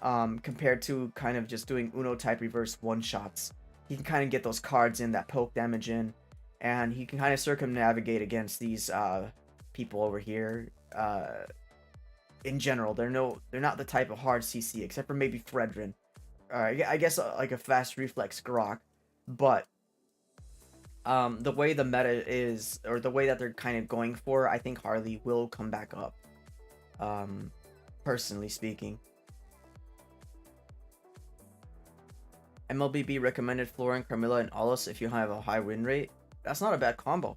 compared to kind of just doing Uno type reverse one shots. He can kind of get those cards in that poke damage in, and he can kind of circumnavigate against these people over here. In general, they're not the type of hard CC, except for maybe Fredrin. I guess like a fast reflex Grok, but the way the meta is, or the way that they're kind of going for, I think Harley will come back up. Personally speaking. Mlbb recommended Florin, Carmilla, and Olus if you have a high win rate. That's not a bad combo,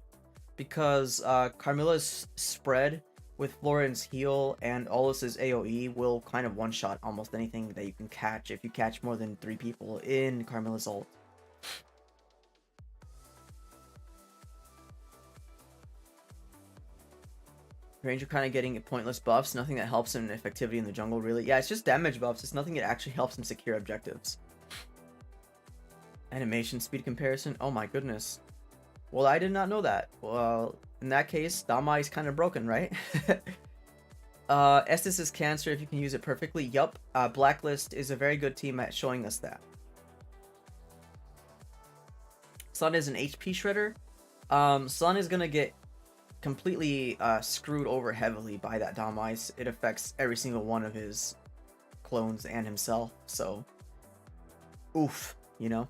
because Carmilla's spread with Florin's heal and Olus's AoE will kind of one-shot almost anything that you can catch if you catch more than 3 people in Carmilla's ult. Ranger kind of getting pointless buffs, nothing that helps him in effectivity in the jungle, really. Yeah, it's just damage buffs. It's nothing that actually helps him secure objectives. Animation speed comparison? Oh my goodness. Well, I did not know that. Well, in that case, Dama is kind of broken, right? Estes is cancer if you can use it perfectly. Yup. Blacklist is a very good team at showing us that. Sun is an HP shredder. Sun is gonna get completely screwed over heavily by that Dom Ice. It affects every single one of his clones and himself, so oof, you know.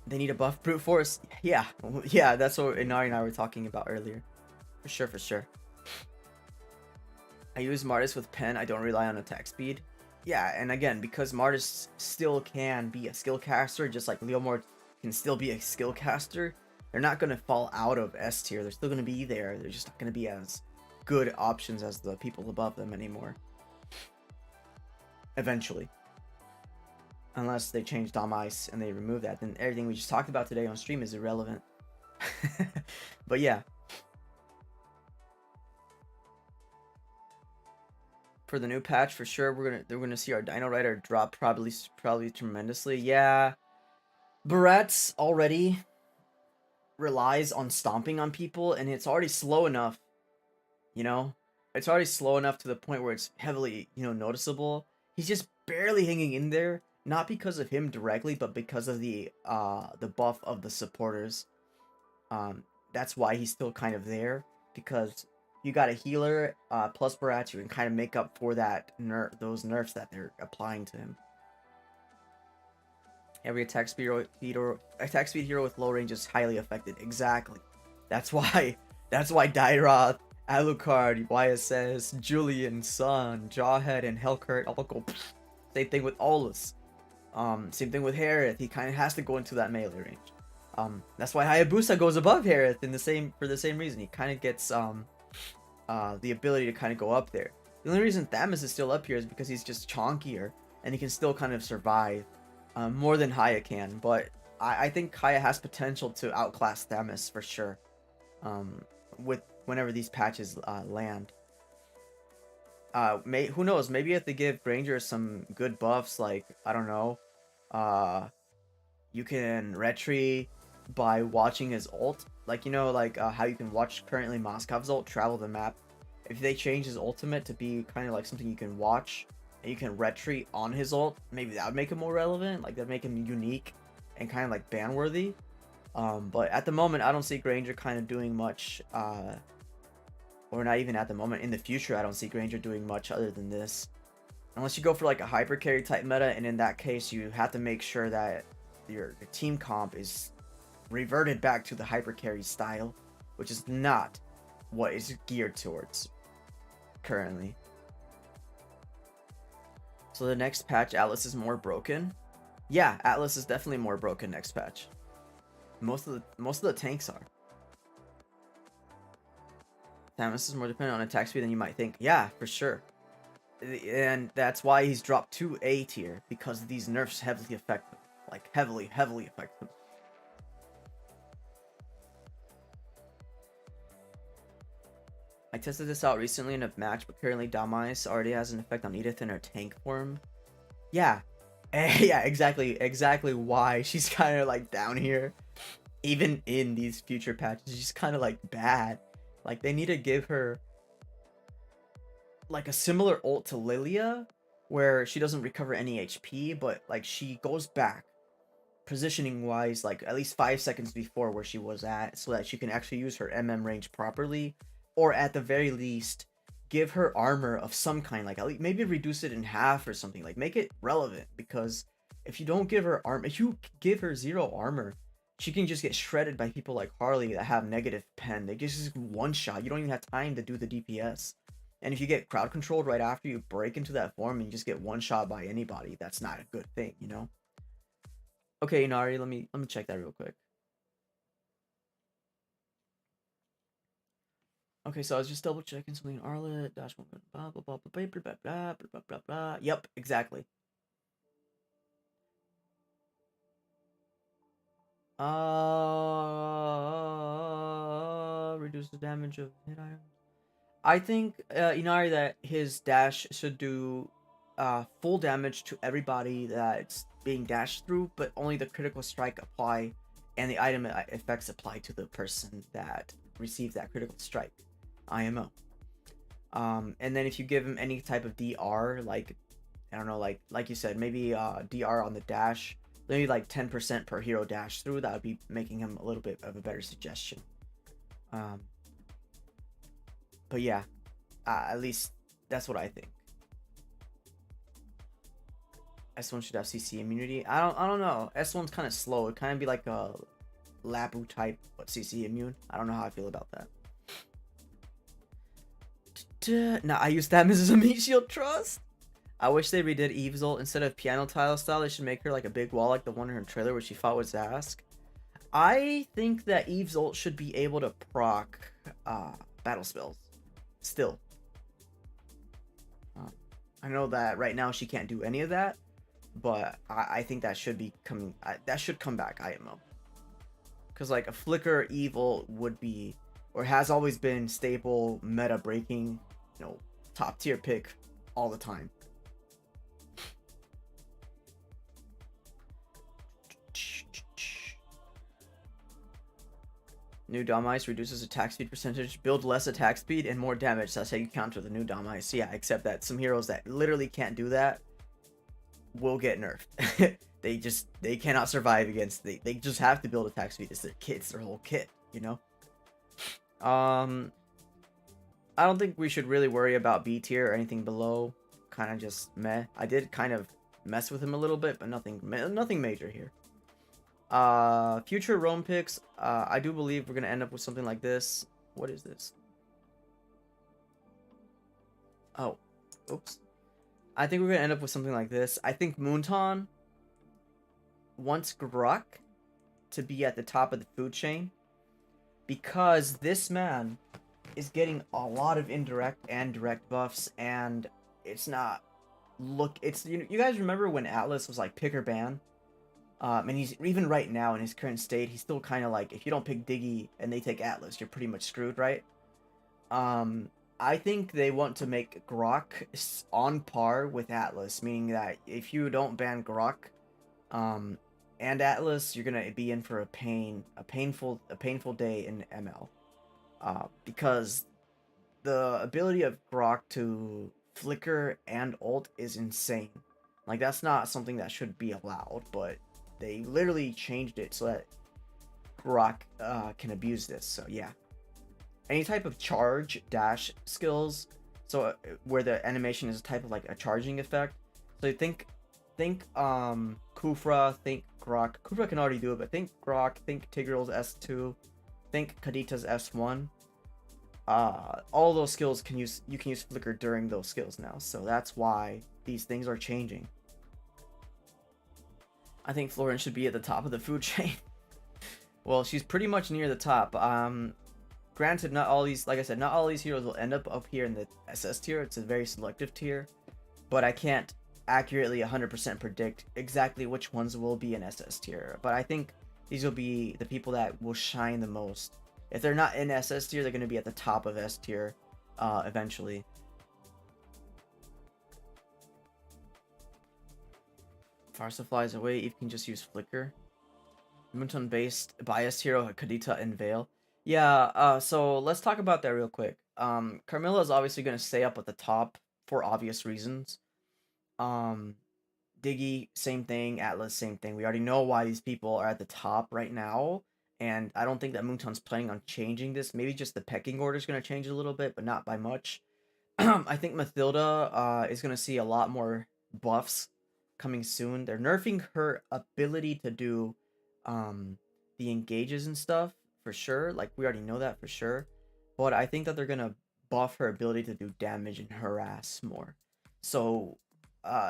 They need a buff brute force. Yeah, that's what Inari and I were talking about earlier. For sure. I use Martis with pen. I don't rely on attack speed. Yeah, and again, because Martis still can be a skill caster, just like Leomord can still be a skill caster, they're not going to fall out of S tier. They're still going to be there. They're just not going to be as good options as the people above them anymore. Eventually. Unless they change Dom Ice and they remove that, then everything we just talked about today on stream is irrelevant. But yeah. For the new patch, for sure, we're gonna see our Dino Rider drop probably tremendously. Yeah. Barat's already relies on stomping on people, and it's already slow enough, you know? It's already slow enough to the point where it's heavily, noticeable. He's just barely hanging in there, not because of him directly, but because of the buff of the supporters. That's why he's still kind of there, because you got a healer plus Barats, you can kind of make up for that those nerfs that they're applying to him. Every attack speed hero with low range is highly affected. Exactly. That's why Dairoth, Alucard, YSS, Julian, Sun, Jawhead, and Hellcurt all go. Same thing with Olus. Same thing with Harith. He kind of has to go into that melee range. That's why Hayabusa goes above Harith for the same reason. He kind of gets the ability to kind of go up there. The only reason Thamus is still up here is because he's just chonkier and he can still kind of survive more than Haya can. But I think Haya has potential to outclass Thamus for sure. With whenever these patches land. Who knows? Maybe if they give Granger some good buffs, like I don't know, you can retry by watching his ult, like you know, like how you can watch currently Moskov's ult travel the map. If they change his ultimate to be kind of like something you can watch and you can retry on his ult, maybe that would make him more relevant. Like that'd make him unique and kind of like ban worthy. But at the moment, I don't see Granger kind of doing much. Or not even at the moment. In the future, I don't see Granger doing much other than this. Unless you go for like a hyper carry type meta, and in that case, you have to make sure that your team comp is reverted back to the hyper carry style, which is not what is geared towards currently. So the next patch, Atlas is more broken. Yeah, Atlas is definitely more broken next patch. Most of the tanks are. Thamus is more dependent on attack speed than you might think. Yeah, for sure. And that's why he's dropped to A tier, because these nerfs heavily affect him. Like, heavily affect him. I tested this out recently in a match, but currently Damais already has an effect on Edith in her tank form. Yeah. Yeah, exactly why she's kind of like down here. Even in these future patches, she's kind of like bad. Like, they need to give her like a similar ult to Lilia, where she doesn't recover any HP, but like she goes back positioning wise like at least 5 seconds before where she was at, so that she can actually use her range properly, or at the very least give her armor of some kind, like at least maybe reduce it in half or something, like make it relevant. Because if you don't give her armor, if you give her 0 armor, she can just get shredded by people like Harley that have negative pen. They just one shot. You don't even have time to do the DPS. And if you get crowd controlled right after, you break into that form and you just get one shot by anybody. That's not a good thing, you know? Okay, Inari, let me check that real quick. Okay, so I was just double checking something. Arlet, dash one, blah blah blah blah blah blah blah blah blah blah. Yep, exactly. Reduce the damage of hit items. I think Inari that his dash should do full damage to everybody that's being dashed through, but only the critical strike apply and the item effects apply to the person that receives that critical strike. IMO. And then if you give him any type of DR, like I don't know, like you said, maybe DR on the dash, maybe like 10% per hero dash through, that would be making him a little bit of a better suggestion. But yeah, at least that's what I think. S1 should have CC immunity. I don't know. S1's kind of slow. It kind of be like a Labu type, but CC immune. I don't know how I feel about that. Nah, I use that as a meat shield trust. I wish they redid Eve's ult instead of piano tile style. They should make her like a big wall like the one in her trailer where she fought with Zask. I think that Eve's ult should be able to proc battle spells. Still. I know that right now she can't do any of that, but I think that should be coming. That should come back, IMO. Because like a Flicker Evil would be, or has always been, stable meta breaking, you know, top tier pick all the time. New Dom Ice reduces attack speed percentage, build less attack speed and more damage. That's how you counter the new Dom Ice. Yeah, except that some heroes that literally can't do that will get nerfed. they cannot survive against, they just have to build attack speed. It's their kit, it's their whole kit, you know? I don't think we should really worry about B tier or anything below. Kind of just meh. I did kind of mess with him a little bit, but nothing major here. Future roam picks. I do believe we're gonna end up with something like this. What is this? Oh, oops. I think we're gonna end up with something like this. I think Moonton wants Grok to be at the top of the food chain because this man is getting a lot of indirect and direct buffs, and it's not it's you guys remember when Atlas was like pick or ban, and he's even right now in his current state he's still kind of like, if you don't pick Diggy and they take Atlas, you're pretty much screwed, right? I think they want to make Grok on par with Atlas, meaning that if you don't ban Grok and Atlas, you're gonna be in for a painful day in ML. Because the ability of Grok to flicker and ult is insane. Like, that's not something that should be allowed, but they literally changed it so that Grok can abuse this. So yeah, any type of charge dash skills, so where the animation is a type of like a charging effect. So think Kufra, think Grok. Kufra can already do it, but think Grok, think Tigreal's S2, think Kadita's S1. All those skills you can use flicker during those skills now, so that's why these things are changing. I think Florin should be at the top of the food chain. Well, she's pretty much near the top. Granted, not all these, like I said, not all these heroes will end up here in the SS tier. It's a very selective tier, but I can't accurately 100% predict exactly which ones will be in SS tier. But I think these will be the people that will shine the most. If they're not in SS tier, they're going to be at the top of S tier eventually. Farsa flies away. Eve can just use flicker. Moonton based biased hero Kadita and Veil. Yeah, so let's talk about that real quick. Carmilla is obviously going to stay up at the top for obvious reasons. Diggy, same thing. Atlas, same thing. We already know why these people are at the top right now, and I don't think that Moonton's planning on changing this. Maybe just the pecking order is going to change a little bit, but not by much. I think Mathilda is going to see a lot more buffs coming soon. They're nerfing her ability to do the engages and stuff for sure. Like, we already know that for sure. But I think that they're going to buff her ability to do damage and harass more. So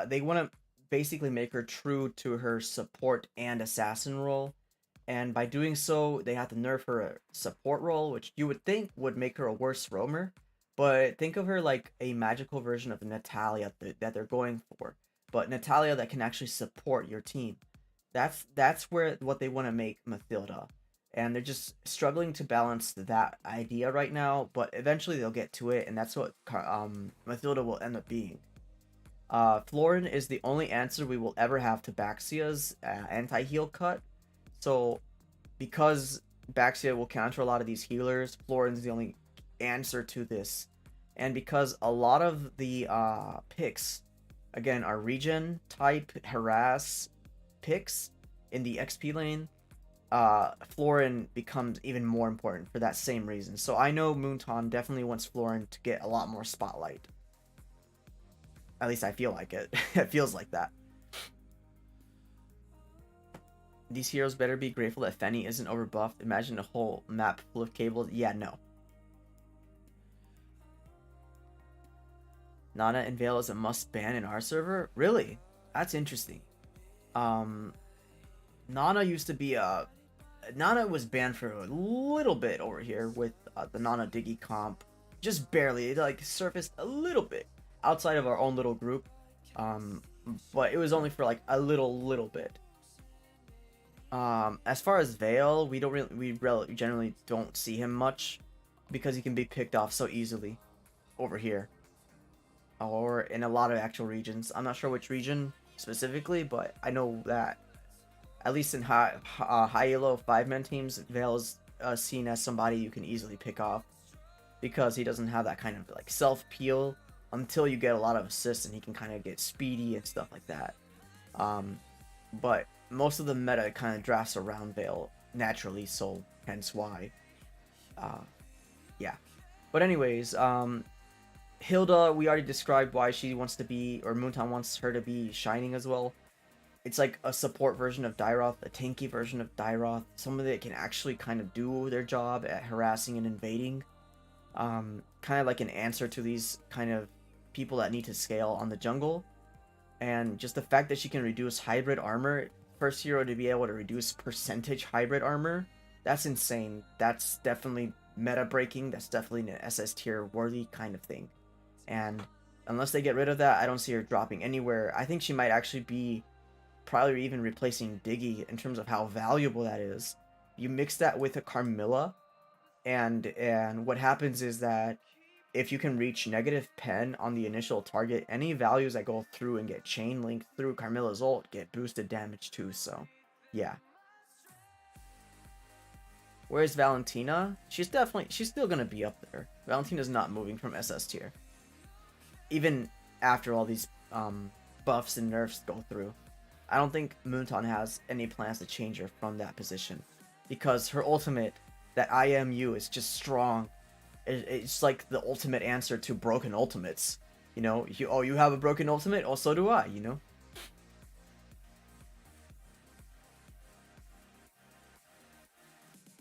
they want to basically make her true to her support and assassin role. And by doing so, they have to nerf her support role, which you would think would make her a worse roamer. But think of her like a magical version of Natalia that they're going for. But Natalia that can actually support your team. That's what they want to make Mathilda. And they're just struggling to balance that idea right now. But eventually they'll get to it. And that's what Mathilda will end up being. Florin is the only answer we will ever have to Baxia's anti-heal cut. So because Baxia will counter a lot of these healers, Florin's the only answer to this. And because a lot of the picks, again, are regen type harass picks in the XP lane, Florin becomes even more important for that same reason. So I know Moonton definitely wants Florin to get a lot more spotlight. At least I feel like it. It feels like that. These heroes better be grateful that Fenny isn't overbuffed. Imagine a whole map full of cables. Yeah, no. Nana and Veil is a must ban in our server? Really? That's interesting. Nana used to be a... Nana was banned for a little bit over here with the Nana Diggy comp. Just barely. It like surfaced a little bit outside of our own little group. But it was only for like a little bit. As far as Veil, we generally don't see him much because he can be picked off so easily over here. Or in a lot of actual regions. I'm not sure which region specifically, but I know that at least in high elo 5-man teams, Veil is seen as somebody you can easily pick off because he doesn't have that kind of like self-peel until you get a lot of assists and he can kind of get speedy and stuff like that. But most of the meta kind of drafts around Veil naturally, so hence why. Yeah. But anyways, Hilda, we already described why she wants to be, or Moonton wants her to be shining as well. It's like a support version of Dairoth, a tanky version of Dairoth, somebody that can actually kind of do their job at harassing and invading. Kind of like an answer to these kind of people that need to scale on the jungle. And just the fact that she can reduce hybrid armor, first hero to be able to reduce percentage hybrid armor, that's insane. That's definitely meta breaking. That's definitely an SS tier worthy kind of thing. And unless they get rid of that, I don't see her dropping anywhere. I think she might actually be probably even replacing Diggy in terms of how valuable that is. You mix that with a Carmilla, and what happens is that if you can reach negative pen on the initial target, any values that go through and get chain linked through Carmilla's ult get boosted damage too, so yeah. Where's Valentina? She's still gonna be up there. Valentina's not moving from SS tier. Even after all these buffs and nerfs go through. I don't think Moonton has any plans to change her from that position. Because her ultimate, that IMU, is just strong. It's like the ultimate answer to broken ultimates. You know, you have a broken ultimate? Oh, so do I, you know?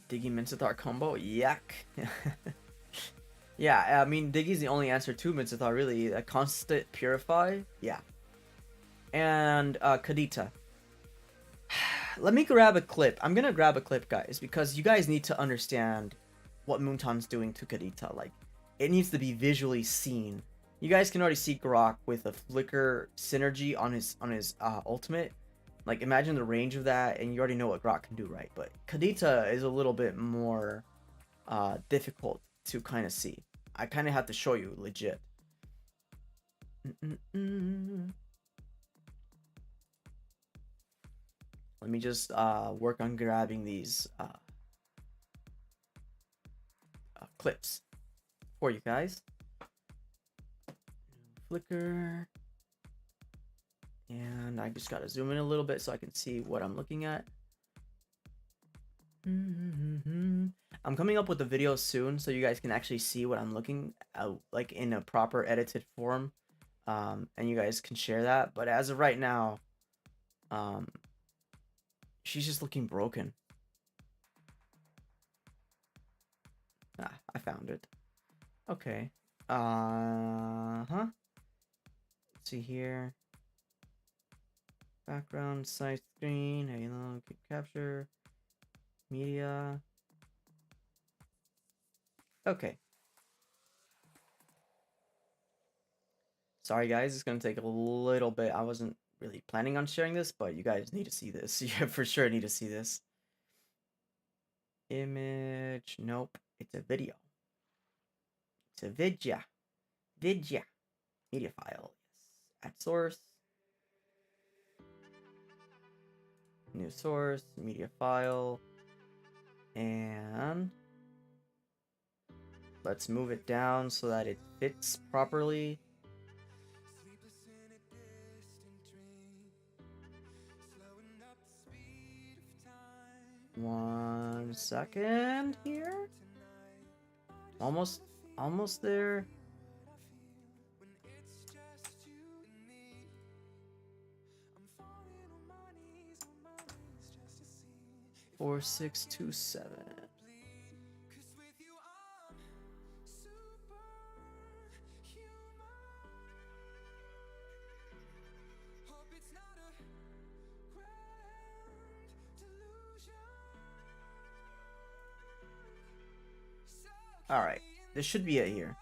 Diggy Mincetar combo? Yuck. Yeah, I mean, Diggy's the only answer to Mincetar, really. A constant purify? Yeah. And Kadita. Let me grab a clip. I'm gonna grab a clip, guys, because you guys need to understand what Moonton's doing to Kadita. Like, it needs to be visually seen. You guys can already see Grok with a flicker synergy on his ultimate. Like, imagine the range of that, and you already know what Grok can do, right? But Kadita is a little bit more difficult to kind of see. I kind of have to show you legit. Let me just work on grabbing these clips for you guys. Flicker. And I just gotta zoom in a little bit so I can see what I'm looking at. I'm coming up with a video soon so you guys can actually see what I'm looking at, like in a proper edited form. And you guys can share that. But as of right now, she's just looking broken. Ah, I found it. Okay. Let's see here. Background, side screen, Halo, keep capture, media. Okay. Sorry guys, it's gonna take a little bit. I wasn't really planning on sharing this, but you guys need to see this. You for sure need to see this. Image, nope, it's a video. It's a vidya. Media file, yes. At source. New source, media file. And let's move it down so that it fits properly. One second here. Almost there. Four, 6, 2, 7. All right, this should be it here.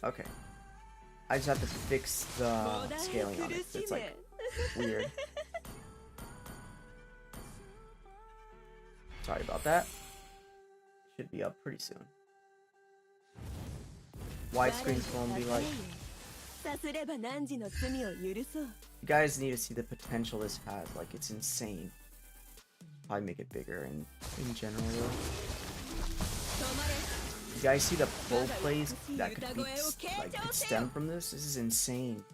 Okay, I just have to fix the scaling on it. It's like weird. Sorry about that. Should be up pretty soon. Widescreen's gonna be like. You guys need to see the potential this has. Like, it's insane. Probably make it bigger in general though. You guys see the pro plays that could be could stem from this? This is insane.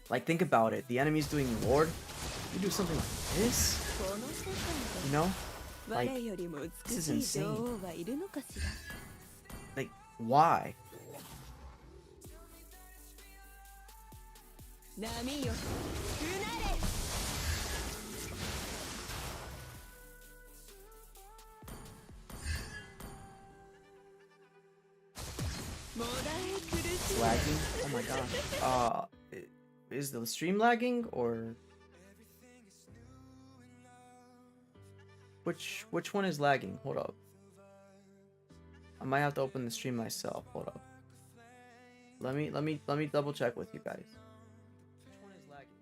Like, think about it. The enemy's doing Lord. You do something like this, you know? Like, this is insane. Like, why? It's lagging? Oh my gosh. Is the stream lagging or which one is lagging? Hold up. I might have to open the stream myself. Hold up. Let me double check with you guys. Which one is lagging?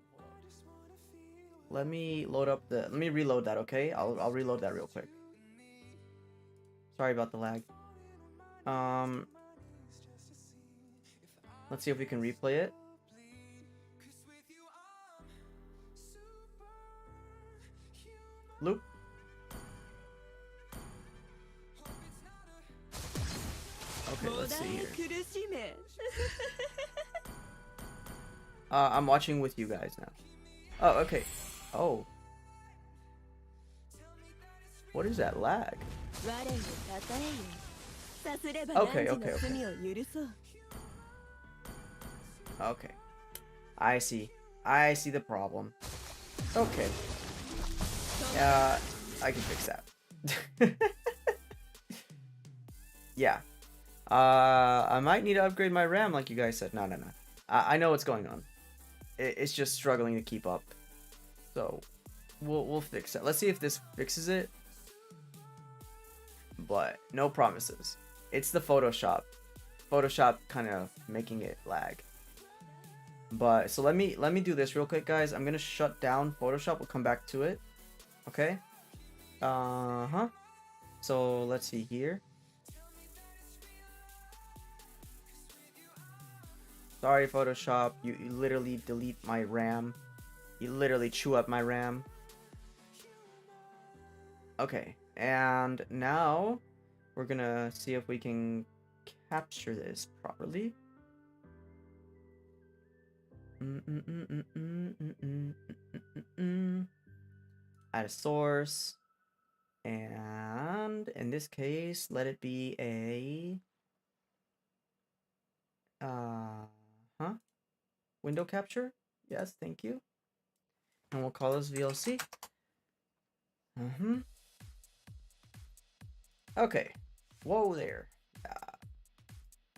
Hold up. Let me reload that, okay? I'll reload that real quick. Sorry about the lag. Let's see if we can replay it. Loop. Okay, let's see here. I'm watching with you guys now. Oh, okay. Oh. What is that lag? Okay. Okay. I see the problem. Okay. I can fix that. Yeah. I might need to upgrade my RAM like you guys said. No. I know what's going on. It's just struggling to keep up. So, we'll fix it. Let's see if this fixes it. But no promises. It's the Photoshop. Photoshop kind of making it lag. But so let me do this real quick, guys. I'm gonna shut down Photoshop. We'll come back to it. Okay. So let's see here. Sorry, Photoshop. You literally delete my RAM. You literally chew up my RAM. Okay. And now we're gonna see if we can capture this properly. Add a source, and in this case, let it be a window capture. Yes, thank you. And we'll call this VLC. Okay. Whoa there.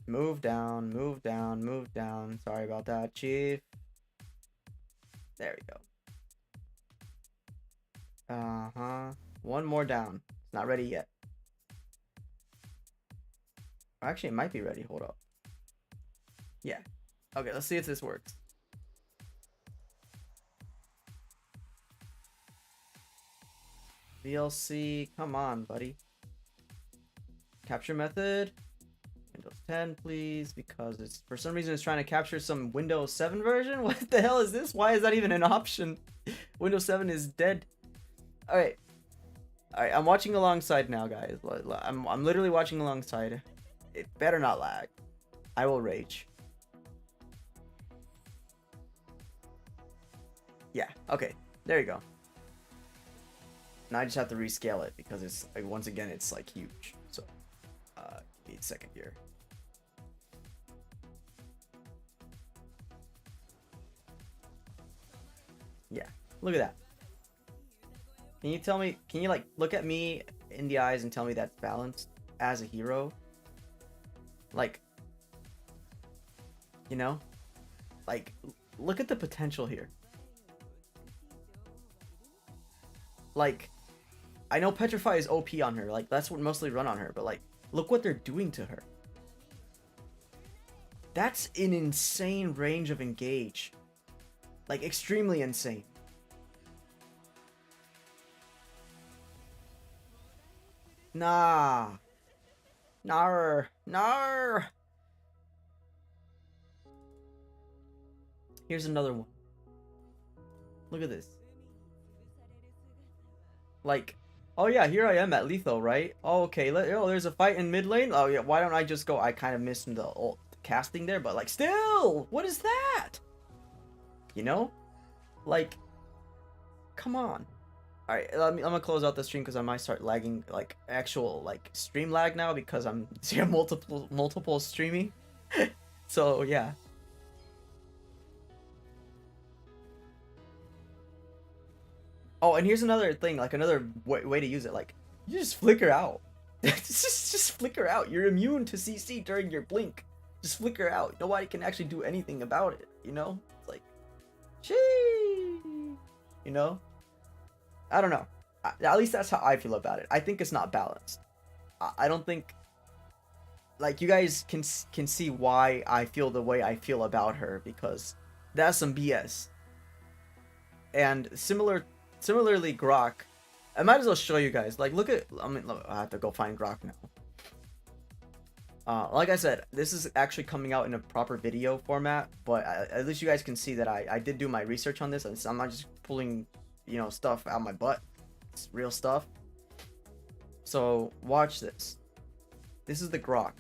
Move down. Sorry about that, Chief. There we go. One more down. It's not ready yet. Actually, it might be ready. Hold up. Yeah. Okay, let's see if this works. VLC, come on, buddy. Capture method. Windows 10, please, because it's for some reason it's trying to capture some Windows 7 version. What the hell is this? Why is that even an option? Windows 7 is dead. All right, I'm watching alongside now, guys. I'm literally watching alongside. It better not lag. I will rage. Yeah. Okay. There you go. Now I just have to rescale it because it's like, once again, it's like huge. So, give me a second here. Yeah, look at that. Can you tell me, can you like look at me in the eyes and tell me that's balanced as a hero? Like, you know, like look at the potential here. Like, I know Petrify is OP on her, like that's what mostly run on her, but like look what they're doing to her. That's an insane range of engage. Like extremely insane. Nah. Nar. Here's another one. Look at this. Like, oh yeah, here I am at Letho, right? Oh, okay, oh, there's a fight in mid lane. Oh yeah, why don't I just go? I kind of missed the ult casting there, but like still, what is that? You know? Like, come on. All right, I'm gonna close out the stream because I might start lagging, like actual like stream lag now because I'm seeing multiple streaming. So yeah. Oh, and here's another thing, like another way to use it. Like you just flicker out. just flicker out. You're immune to CC during your blink. Just flicker out. Nobody can actually do anything about it. You know? It's like, gee. You know? I don't know. At least that's how I feel about it. I think it's not balanced. I don't think, like, you guys can see why I feel the way I feel about her, because that's some BS. And similarly, Grok, I might as well show you guys. Like, look at, I mean, look, I have to go find Grok now. Like I said, this is actually coming out in a proper video format, but at least you guys can see that I did do my research on this. I'm not just pulling, you know, stuff out my butt. It's real stuff. So watch this. This is the Grok.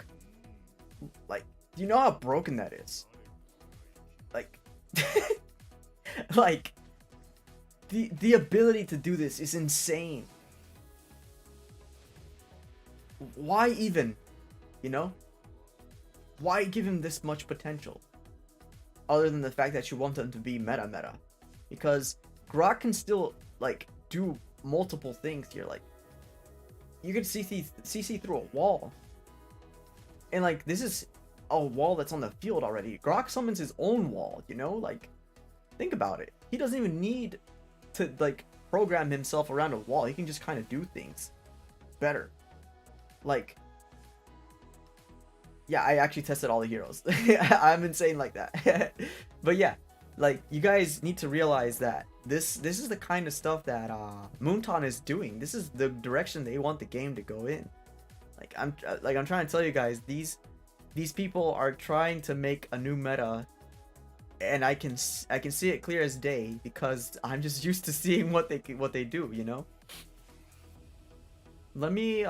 Like, do you know how broken that is? Like, like the ability to do this is insane. Why even? You know? Why give him this much potential? Other than the fact that you want him to be meta. Because Grok can still, like, do multiple things here. Like, you could CC through a wall. And, like, this is a wall that's on the field already. Grok summons his own wall, you know? Like, think about it. He doesn't even need to, like, program himself around a wall. He can just kind of do things better. Like, yeah, I actually tested all the heroes. I'm insane like that. But yeah, like, you guys need to realize that this is the kind of stuff that Moonton is doing. This is the direction they want the game to go in. Like, I'm trying to tell you guys, these people are trying to make a new meta, and I can see it clear as day because I'm just used to seeing what they do, you know? Let me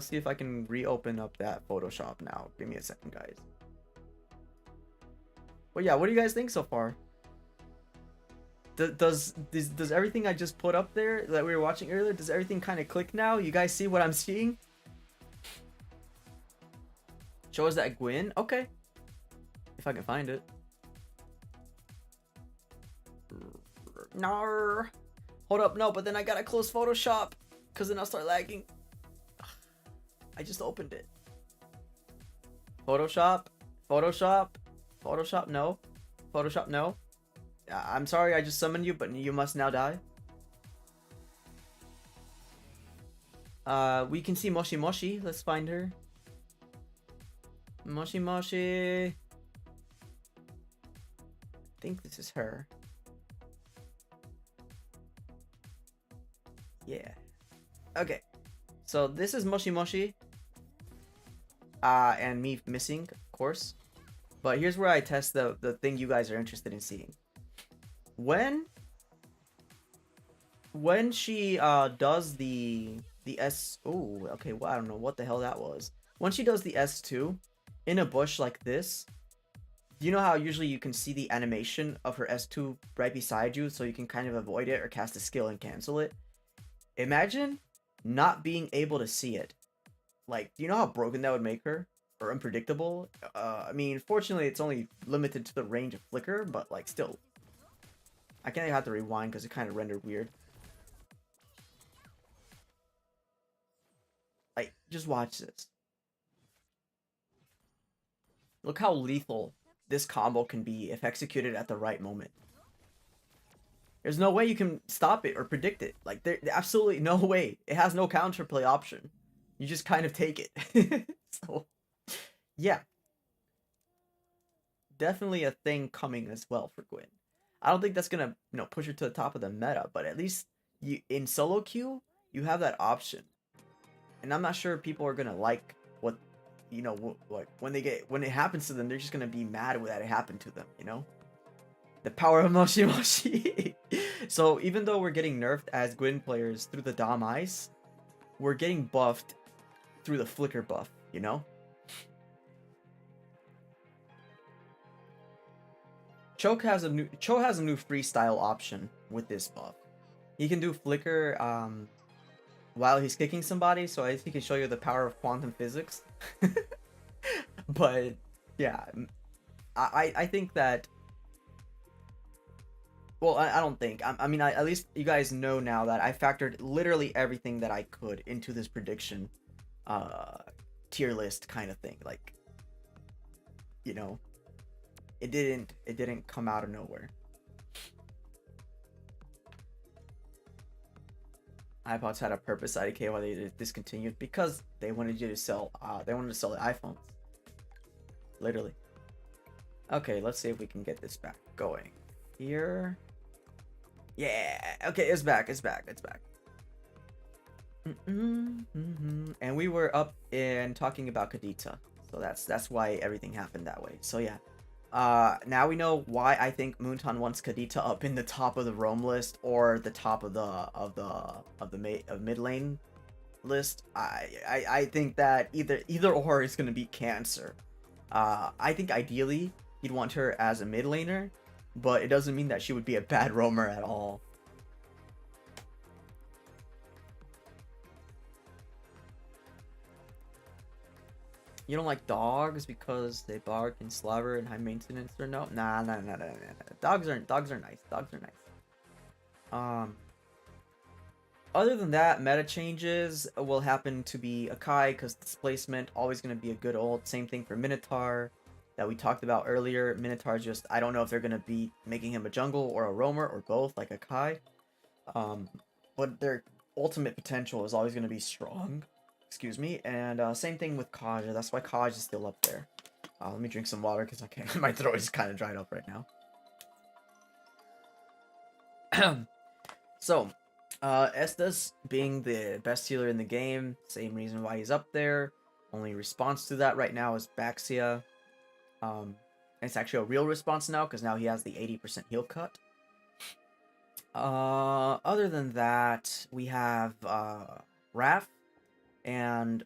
see if I can reopen up that Photoshop now. Give me a second, guys. But yeah, what do you guys think so far? Does everything I just put up there that we were watching earlier, does everything kind of click now? You guys see what I'm seeing? Show us that Gwyn? Okay. If I can find it. No. Hold up, no, but then I gotta close Photoshop because then I'll start lagging. I just opened it. Photoshop, no. Photoshop, no. I'm sorry, I just summoned you, but you must now die. We can see Moshi Moshi. Let's find her. Moshi Moshi. I think this is her. Yeah. Okay. So this is Moshi Moshi. And me missing, of course. But here's where I test the thing you guys are interested in seeing. When she does the S, oh, okay, well, I don't know what the hell that was. When she does the S2 in a bush like this, you know how usually you can see the animation of her S2 right beside you, so you can kind of avoid it or cast a skill and cancel it? Imagine not being able to see it. Like, do you know how broken that would make her? Or unpredictable? I mean, fortunately, it's only limited to the range of flicker, but, like, still. I kind of have to rewind because it kind of rendered weird. Like, just watch this. Look how lethal this combo can be if executed at the right moment. There's no way you can stop it or predict it. Like, there's absolutely no way. It has no counterplay option. You just kind of take it. So, yeah. Definitely a thing coming as well for Gwyn. I don't think that's gonna, you know, push her to the top of the meta, but at least you in solo queue, you have that option. And I'm not sure people are gonna like what, you know, like when it happens to them, they're just gonna be mad that it happened to them, you know? The power of Moshi Moshi. So even though we're getting nerfed as Gwyn players through the Dom Ice, we're getting buffed through the flicker buff, you know? Cho has a new freestyle option with this buff. He can do flicker while he's kicking somebody, so I think he can show you the power of quantum physics. But yeah, I think that. Well, I don't think. I mean, at least you guys know now that I factored literally everything that I could into this prediction tier list kind of thing. Like, you know, it didn't come out of nowhere. iPods had a purpose, IDK, why they discontinued, because they wanted you to sell the iPhones. Literally. Okay, let's see if we can get this back going. Here. Yeah, okay, it's back. And we were up and talking about Kadita, so that's why everything happened that way. So yeah, now we know why I think Moonton wants Kadita up in the top of the roam list or the top of the mid lane list. I think that either or is gonna be cancer. I think ideally he'd want her as a mid laner, but it doesn't mean that she would be a bad roamer at all. You don't like dogs because they bark and slobber and high maintenance, or no? Nah. Dogs are nice. Dogs are nice. Other than that, meta changes will happen to be Akai, because displacement always going to be a good ult. Same thing for Minotaur that we talked about earlier. Minotaur just, I don't know if they're going to be making him a jungle or a roamer or both, like Akai. But their ultimate potential is always going to be strong. Excuse me. And same thing with Kaja. That's why Kaja is still up there. Let me drink some water because I can't. My throat is kind of dried up right now. So, Estes being the best healer in the game, same reason why he's up there. Only response to that right now is Baxia. It's actually a real response now because now he has the 80% heal cut. Other than that, we have Raph, and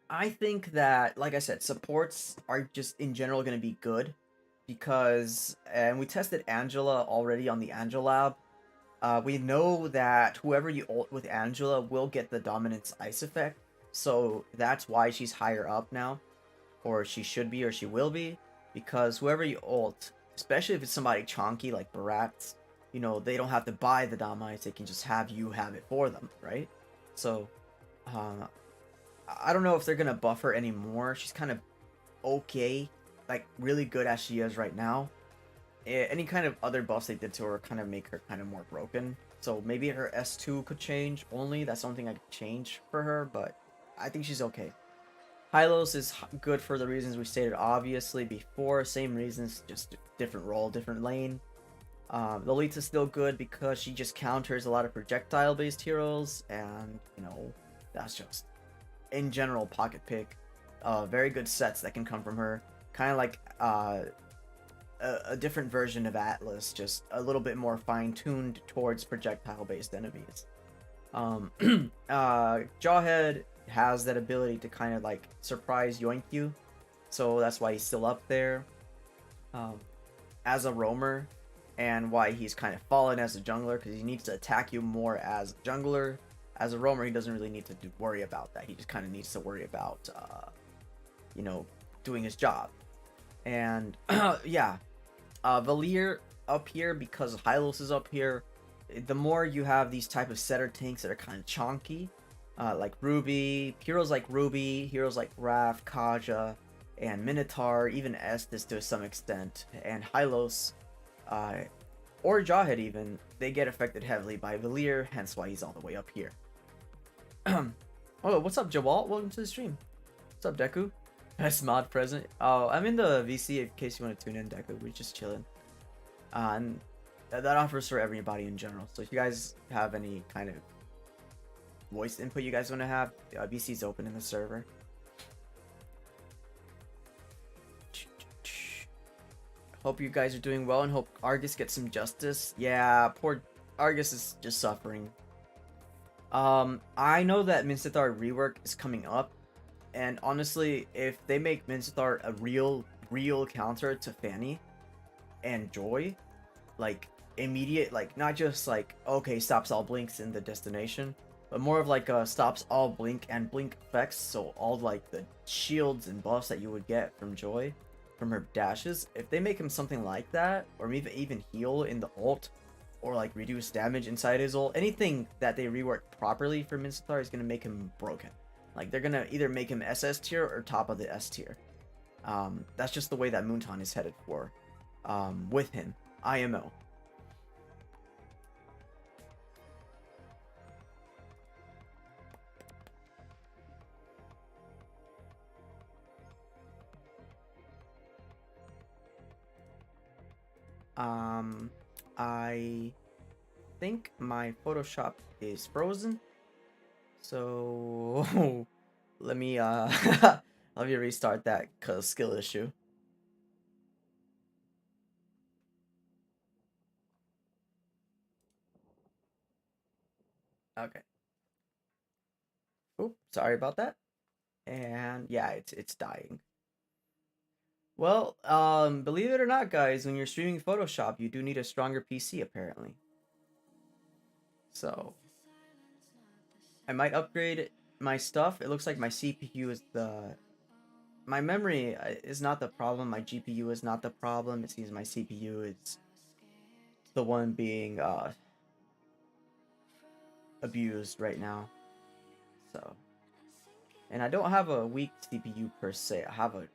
I think that, like I said, supports are just in general going to be good because, and we tested Angela already on the Angela lab. We know that whoever you ult with Angela will get the Dominance Ice effect, so that's why she's higher up now, or she should be, or she will be, because whoever you ult, especially if it's somebody chonky like Barats, you know, they don't have to buy the Dom Ice, they can just have you have it for them, right? So, I don't know if they're gonna buff her anymore. She's kind of okay, like really good as she is right now. Any kind of other buffs they did to her kind of make her kind of more broken. So maybe her S2 could change only. That's something I could change for her, but I think she's okay. Hylos is good for the reasons we stated obviously before. Same reasons, just different role, different lane. Lolita's still good because she just counters a lot of projectile-based heroes, and, you know, that's just, in general, pocket pick. Very good sets that can come from her. Kind of like a different version of Atlas, just a little bit more fine-tuned towards projectile-based enemies. Jawhead has that ability to kind of like surprise yoink you, so that's why he's still up there as a roamer, and why he's kind of fallen as a jungler, because he needs to attack you more as a jungler. As a roamer, he doesn't really need to worry about that. He just kind of needs to worry about you know, doing his job. And yeah, Valir up here because Hylos is up here. The more you have these type of setter tanks that are kind of chonky, like Ruby, heroes like Ruby, heroes like Raph, Kaja, and Minotaur, even Estes to some extent, and Hylos, or Jawhead even, they get affected heavily by Valir, hence why he's all the way up here. Oh, what's up, Jawal? Welcome to the stream. What's up, Deku? Best mod present. Oh, I'm in the VC in case you want to tune in, Deku. We're just chilling. And that offers for everybody in general. So if you guys have any kind of voice input you guys want to have, VC is open in the server. Hope you guys are doing well and hope Argus gets some justice. Yeah, poor Argus is just suffering. I know that Mincetar rework is coming up, and honestly, if they make Mincetar a real counter to Fanny and Joy, like, immediate, like not just like okay stops all blinks in the destination, but more of like stops all blink and blink effects. So all like the shields and buffs that you would get from Joy from her dashes, if they make him something like that, or even heal in the ult, or like reduce damage inside his ult, anything that they rework properly for Minstathar is gonna make him broken. Like they're gonna either make him SS tier or top of the S tier. That's just the way that Moonton is headed for. With him, IMO. I think my Photoshop is frozen, so let me let me restart that cause skill issue. Okay. Oop, sorry about that. And yeah, it's dying. Well, believe it or not, guys, when you're streaming Photoshop, you do need a stronger PC apparently. So I might upgrade my stuff. It looks like my CPU is my memory is not the problem. My GPU is not the problem. It seems my CPU is the one being abused right now. So, and I don't have a weak CPU per se. I have a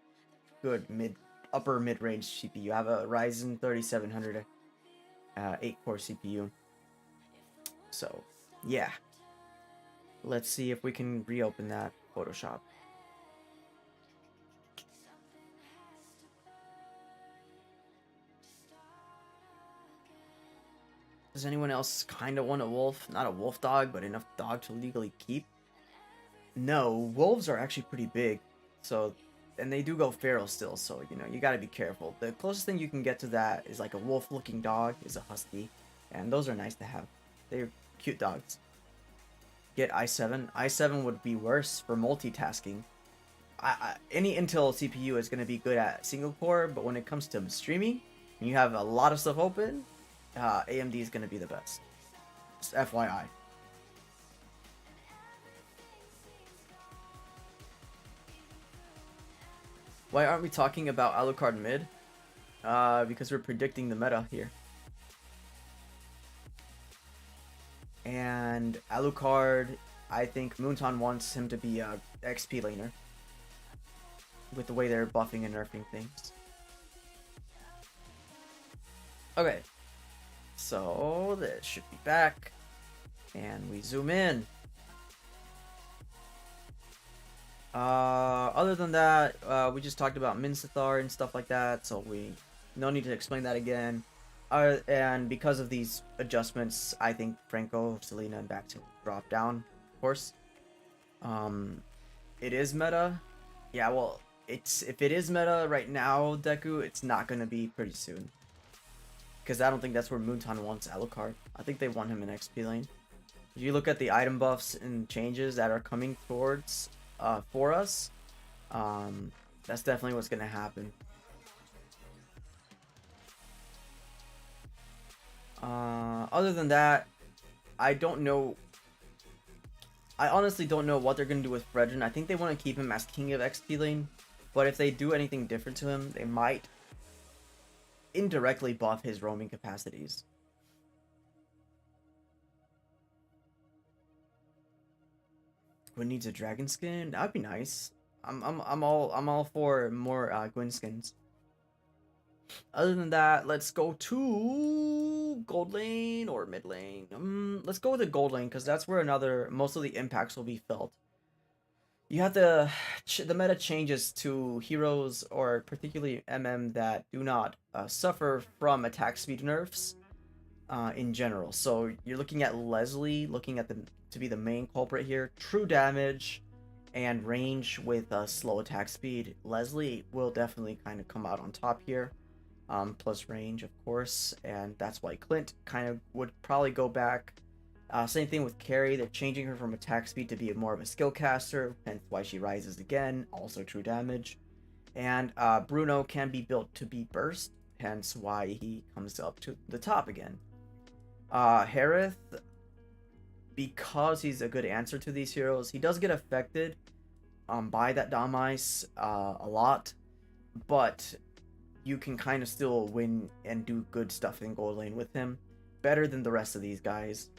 good upper mid-range CPU. I have a Ryzen 3700 8-core CPU. So, yeah. Let's see if we can reopen that Photoshop. Does anyone else kind of want a wolf? Not a wolf dog, but enough dog to legally keep? No, wolves are actually pretty big. So, and they do go feral still, so, you know, you gotta be careful. The closest thing you can get to that is like a wolf-looking dog, is a husky. And those are nice to have. They're cute dogs. Get i7. i7 would be worse for multitasking. Any Intel CPU is going to be good at single core, but when it comes to streaming, when you have a lot of stuff open, AMD is going to be the best. Just FYI. Why aren't we talking about Alucard mid? Because we're predicting the meta here. And Alucard, I think Moonton wants him to be a XP laner. With the way they're buffing and nerfing things. Okay. So, this should be back. And we zoom in. Other than that, we just talked about Minstathar and stuff like that, so we no need to explain that again. And because of these adjustments, I think Franco, Selena, and Baxter drop down, of course. It is meta. Yeah, well, if it is meta right now, Deku, it's not gonna be pretty soon. Because I don't think that's where Moonton wants Alucard. I think they want him in XP lane. If you look at the item buffs and changes that are coming towards for us, that's definitely what's gonna happen. Other than that, I don't know. I honestly don't know what they're gonna do with Fredrin. I think they want to keep him as king of XP lane, but if they do anything different to him, they might indirectly buff his roaming capacities. Gwyn needs a dragon skin. That'd be nice. I'm all for more Gwyn skins. Other than that, let's go to gold lane or mid lane. Let's go with the gold lane because that's where most of the impacts will be felt. You have the meta changes to heroes or particularly MM that do not suffer from attack speed nerfs in general. So you're looking at Leslie, to be the main culprit here. True damage and range with slow attack speed. Leslie will definitely kind of come out on top here. Plus range, of course, and that's why Clint kind of would probably go back. Same thing with Carrie. They're changing her from attack speed to be more of a skill caster, hence why she rises again. Also true damage. And Bruno can be built to be burst, hence why he comes up to the top again. Harith, because he's a good answer to these heroes, he does get affected by that Dom Ice a lot, but you can kind of still win and do good stuff in gold lane with him, better than the rest of these guys.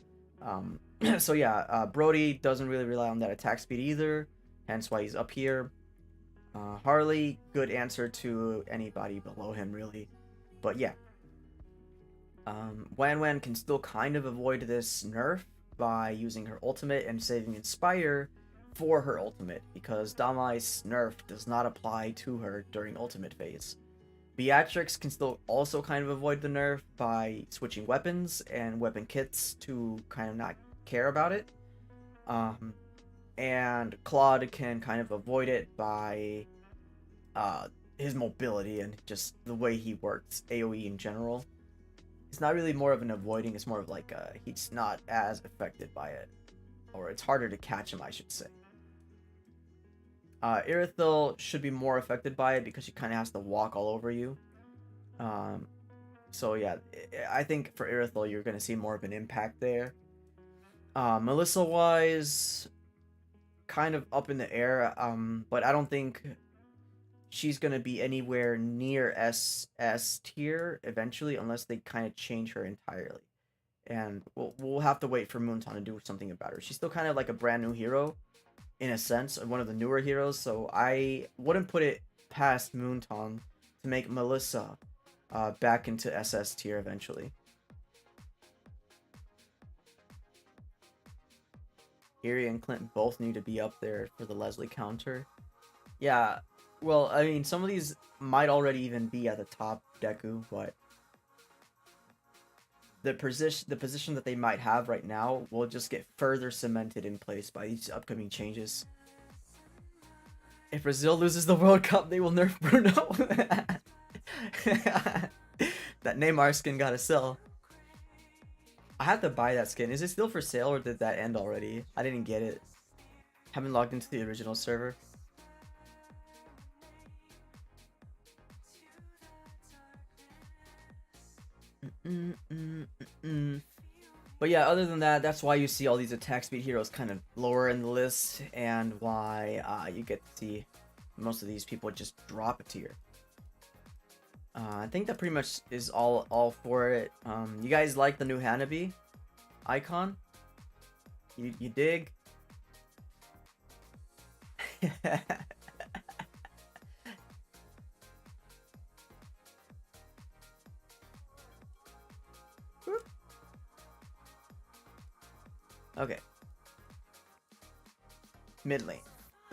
So yeah, Brody doesn't really rely on that attack speed either, hence why he's up here. Harley, good answer to anybody below him really, but yeah. Wan Wan can still kind of avoid this nerf by using her ultimate and saving Inspire for her ultimate, because Damai's nerf does not apply to her during ultimate phase. Beatrix can still also kind of avoid the nerf by switching weapons and weapon kits to kind of not care about it. And Claude can kind of avoid it by his mobility and just the way he works, AoE in general. It's not really more of an avoiding, it's more of like he's not as affected by it. Or it's harder to catch him, I should say. Irithyll should be more affected by it because she kind of has to walk all over you. So yeah, I think for Irithyll you're going to see more of an impact there. Melissa-wise, kind of up in the air, but I don't think she's going to be anywhere near S tier eventually unless they kind of change her entirely. And we'll have to wait for Moonton to do something about her. She's still kind of like a brand new hero, in a sense, one of the newer heroes, so I wouldn't put it past Moonton to make Melissa back into SS tier eventually. Erie and Clint both need to be up there for the Leslie counter. Yeah, well, I mean, some of these might already even be at the top Deku, but the position that they might have right now will just get further cemented in place by these upcoming changes. If Brazil loses the World Cup, they will nerf Bruno. That Neymar skin gotta sell. I had to buy that skin. Is it still for sale or did that end already? I didn't get it. Haven't logged into the original server. But yeah, other than that, that's why you see all these attack speed heroes kind of lower in the list, and why you get to see most of these people just drop a tier. I think that pretty much is all for it. You guys like the new Hanabi icon? You dig? Okay. Mid lane.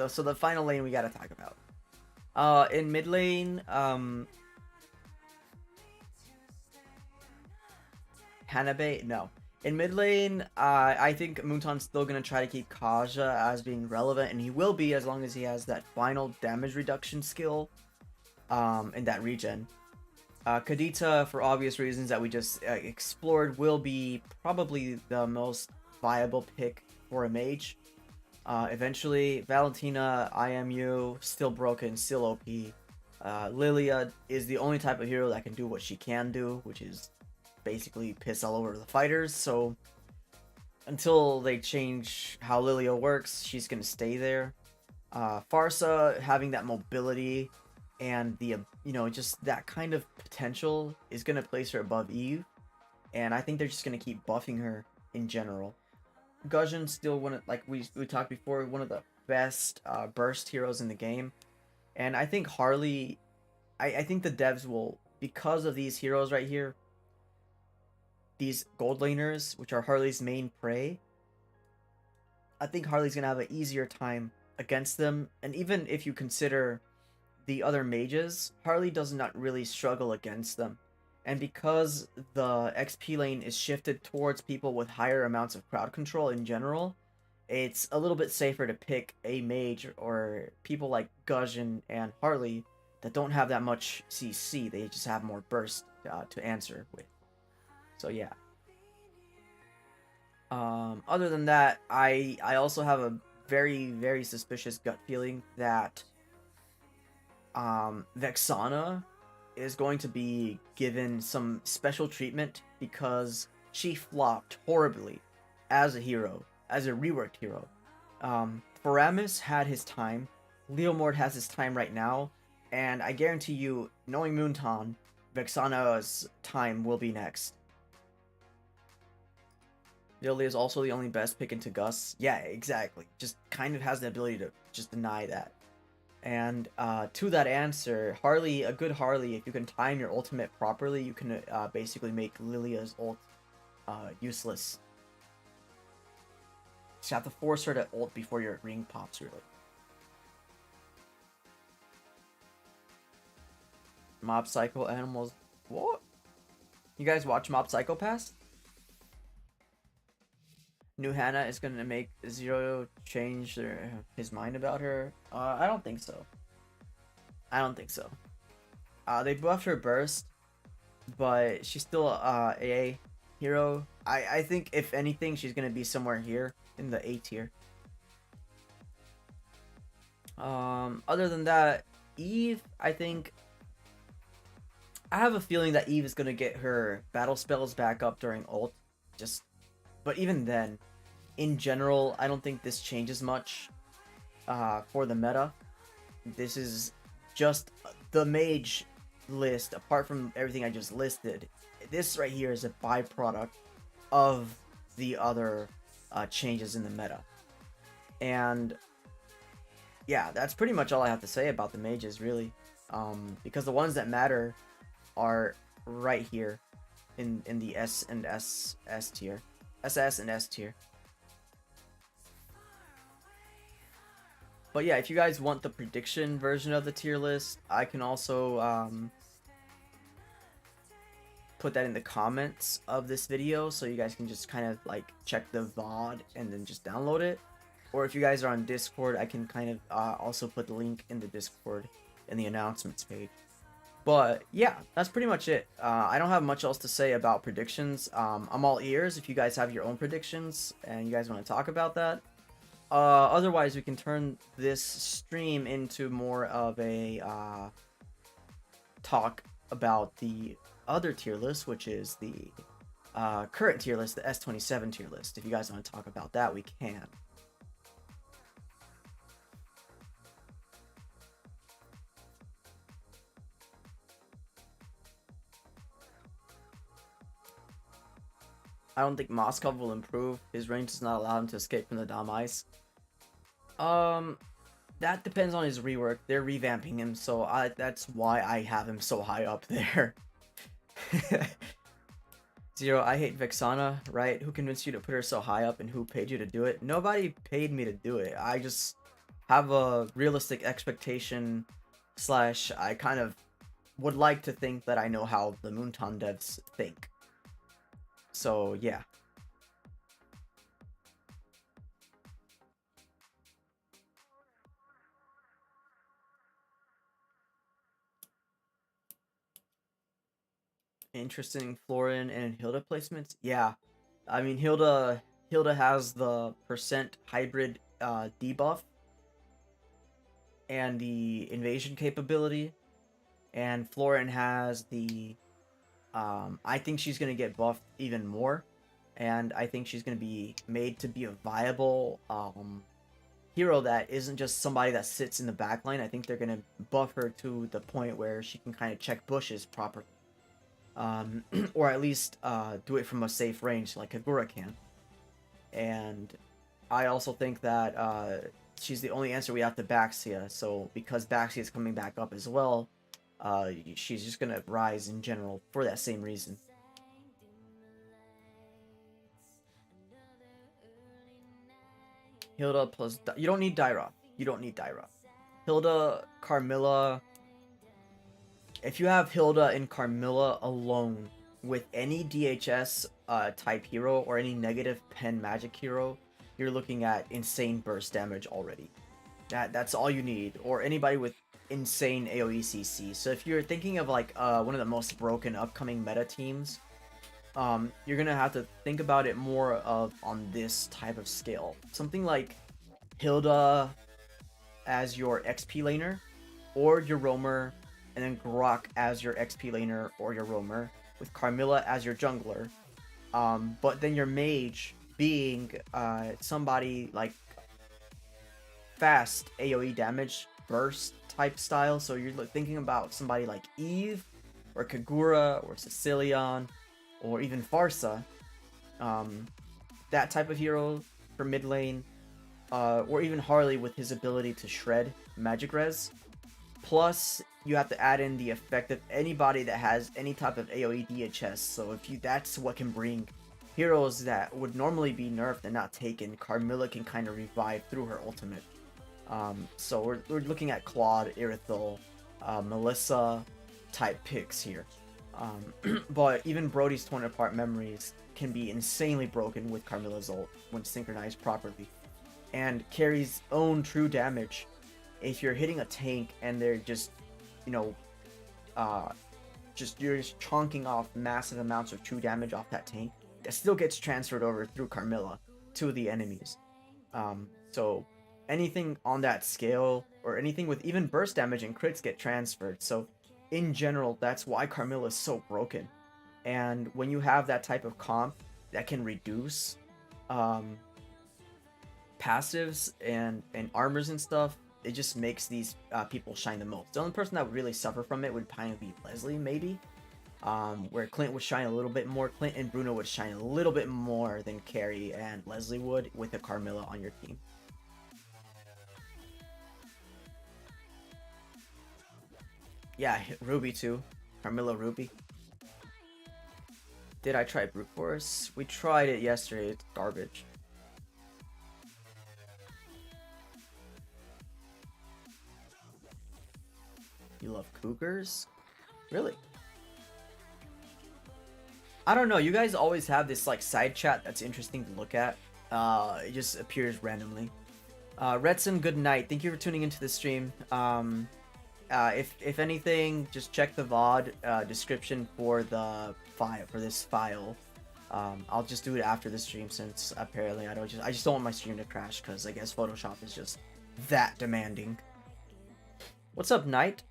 So the final lane we gotta talk about. In mid lane, Hanabi? No. In mid lane, I think Moonton's still going to try to keep Kaja as being relevant, and he will be as long as he has that final damage reduction skill in that regen. Kadita, for obvious reasons that we just explored, will be probably the most viable pick for a mage. Eventually, Valentina, IMU, still broken, still OP. Lilia is the only type of hero that can do what she can do, which is basically piss all over the fighters. So until they change how Lilia works, she's gonna stay there. Farsa having that mobility and the just that kind of potential is gonna place her above Eve, and I think they're just gonna keep buffing her in general. Guzhan still one of, like we talked before, one of the best burst heroes in the game, and I think Harley, I think the devs will, because of these heroes right here, these gold laners, which are Harley's main prey, I think Harley's gonna have an easier time against them. And even if you consider the other mages, Harley does not really struggle against them. And because the XP lane is shifted towards people with higher amounts of crowd control in general, it's a little bit safer to pick a mage or people like Guzhan and Harley that don't have that much CC. They just have more burst to answer with. So yeah. Other than that, I also have a very suspicious gut feeling that Vexana is going to be given some special treatment because she flopped horribly as a hero, as a reworked hero. Paramus had his time, Leomord has his time right now, and I guarantee you, knowing Moonton, Vexana's time will be next. Lily is also the only best pick into Gus. Yeah, exactly. Just kind of has the ability to just deny that. And to that answer, Harley, a good Harley, if you can time your ultimate properly, you can basically make Lilia's ult useless. You have to force her to ult before your ring pops, really. Mob Psycho Animals. What? You guys watch Mob Psycho Pass? New Hannah is going to make Zero change his mind about her? I don't think so. I don't think so. They buffed her burst, but she's still a AA hero. I think if anything, she's going to be somewhere here in the A tier. Other than that, Eve, I have a feeling that Eve is going to get her battle spells back up during ult. But even then, in general, I don't think this changes much for the meta. This is just the mage list, apart from everything I just listed. This right here is a byproduct of the other changes in the meta. And yeah, that's pretty much all I have to say about the mages, really. Because the ones that matter are right here in the S and S tier. SS and S tier. But yeah, if you guys want the prediction version of the tier list, I can also put that in the comments of this video, so you guys can just kind of like check the VOD and then just download it. Or if you guys are on Discord, I can kind of also put the link in the Discord in the announcements page. But yeah, that's pretty much it. I don't have much else to say about predictions. I'm all ears if you guys have your own predictions and you guys want to talk about that. Otherwise, we can turn this stream into more of a talk about the other tier list, which is the current tier list, the S27 tier list. If you guys want to talk about that, we can. I don't think Moskov will improve. His range does not allow him to escape from the Dom Ice. That depends on his rework. They're revamping him, so that's why I have him so high up there. Zero, I hate Vexana, right? Who convinced you to put her so high up and who paid you to do it? Nobody paid me to do it. I just have a realistic expectation / I kind of would like to think that I know how the Moonton devs think. So, yeah. Interesting Florin and Hilda placements. Yeah. I mean, Hilda has the percent hybrid debuff and the invasion capability. And Florin has the I think she's going to get buffed even more, and I think she's going to be made to be a viable hero that isn't just somebody that sits in the backline. I think they're going to buff her to the point where she can kind of check bushes properly, or at least do it from a safe range like Kagura can. And I also think that she's the only answer we have to Baxia, so because Baxia is coming back up as well, she's just gonna rise in general for that same reason. Hilda plus... You don't need Dyra. You don't need Dyra. Hilda, Carmilla... If you have Hilda and Carmilla alone with any DHS type hero or any negative pen magic hero, you're looking at insane burst damage already. That's all you need. Or anybody with insane AoE CC. So if you're thinking of like one of the most broken upcoming meta teams, you're gonna have to think about it more on this type of scale. Something like Hilda as your XP laner, or your roamer, and then Grok as your XP laner or your roamer, with Carmilla as your jungler. But then your mage being somebody like fast AoE damage burst type style. So you're thinking about somebody like Eve or Kagura or Sicilian or even Farsa. That type of hero for mid lane. Or even Harley with his ability to shred magic res. Plus, you have to add in the effect of anybody that has any type of AoE DHS. So if you, that's what can bring heroes that would normally be nerfed and not taken. Carmilla can kind of revive through her ultimate. So we're looking at Claude, Irithel, Melissa type picks here. But even Brody's torn apart memories can be insanely broken with Carmilla's ult when synchronized properly, and carries own true damage. If you're hitting a tank and they're just, you know, you're just chonking off massive amounts of true damage off that tank, that still gets transferred over through Carmilla to the enemies. So anything on that scale, or anything with even burst damage and crits, get transferred. So in general, that's why Carmilla is so broken. And when you have that type of comp that can reduce passives and armors and stuff, it just makes these people shine the most. The only person that would really suffer from it would probably be Leslie, maybe. Where Clint would shine a little bit more. Clint and Bruno would shine a little bit more than Carrie and Leslie would with a Carmilla on your team. Yeah, Ruby too. Carmilla Ruby. Did I try Brute Force? We tried it yesterday. It's garbage. You love cougars? Really? I don't know. You guys always have this like side chat that's interesting to look at. It just appears randomly. Redson, good night. Thank you for tuning into the stream. If anything, just check the VOD description for the file, for this file. I'll just do it after the stream, since apparently I just don't want my stream to crash, because I guess Photoshop is just that demanding. What's up, Knight?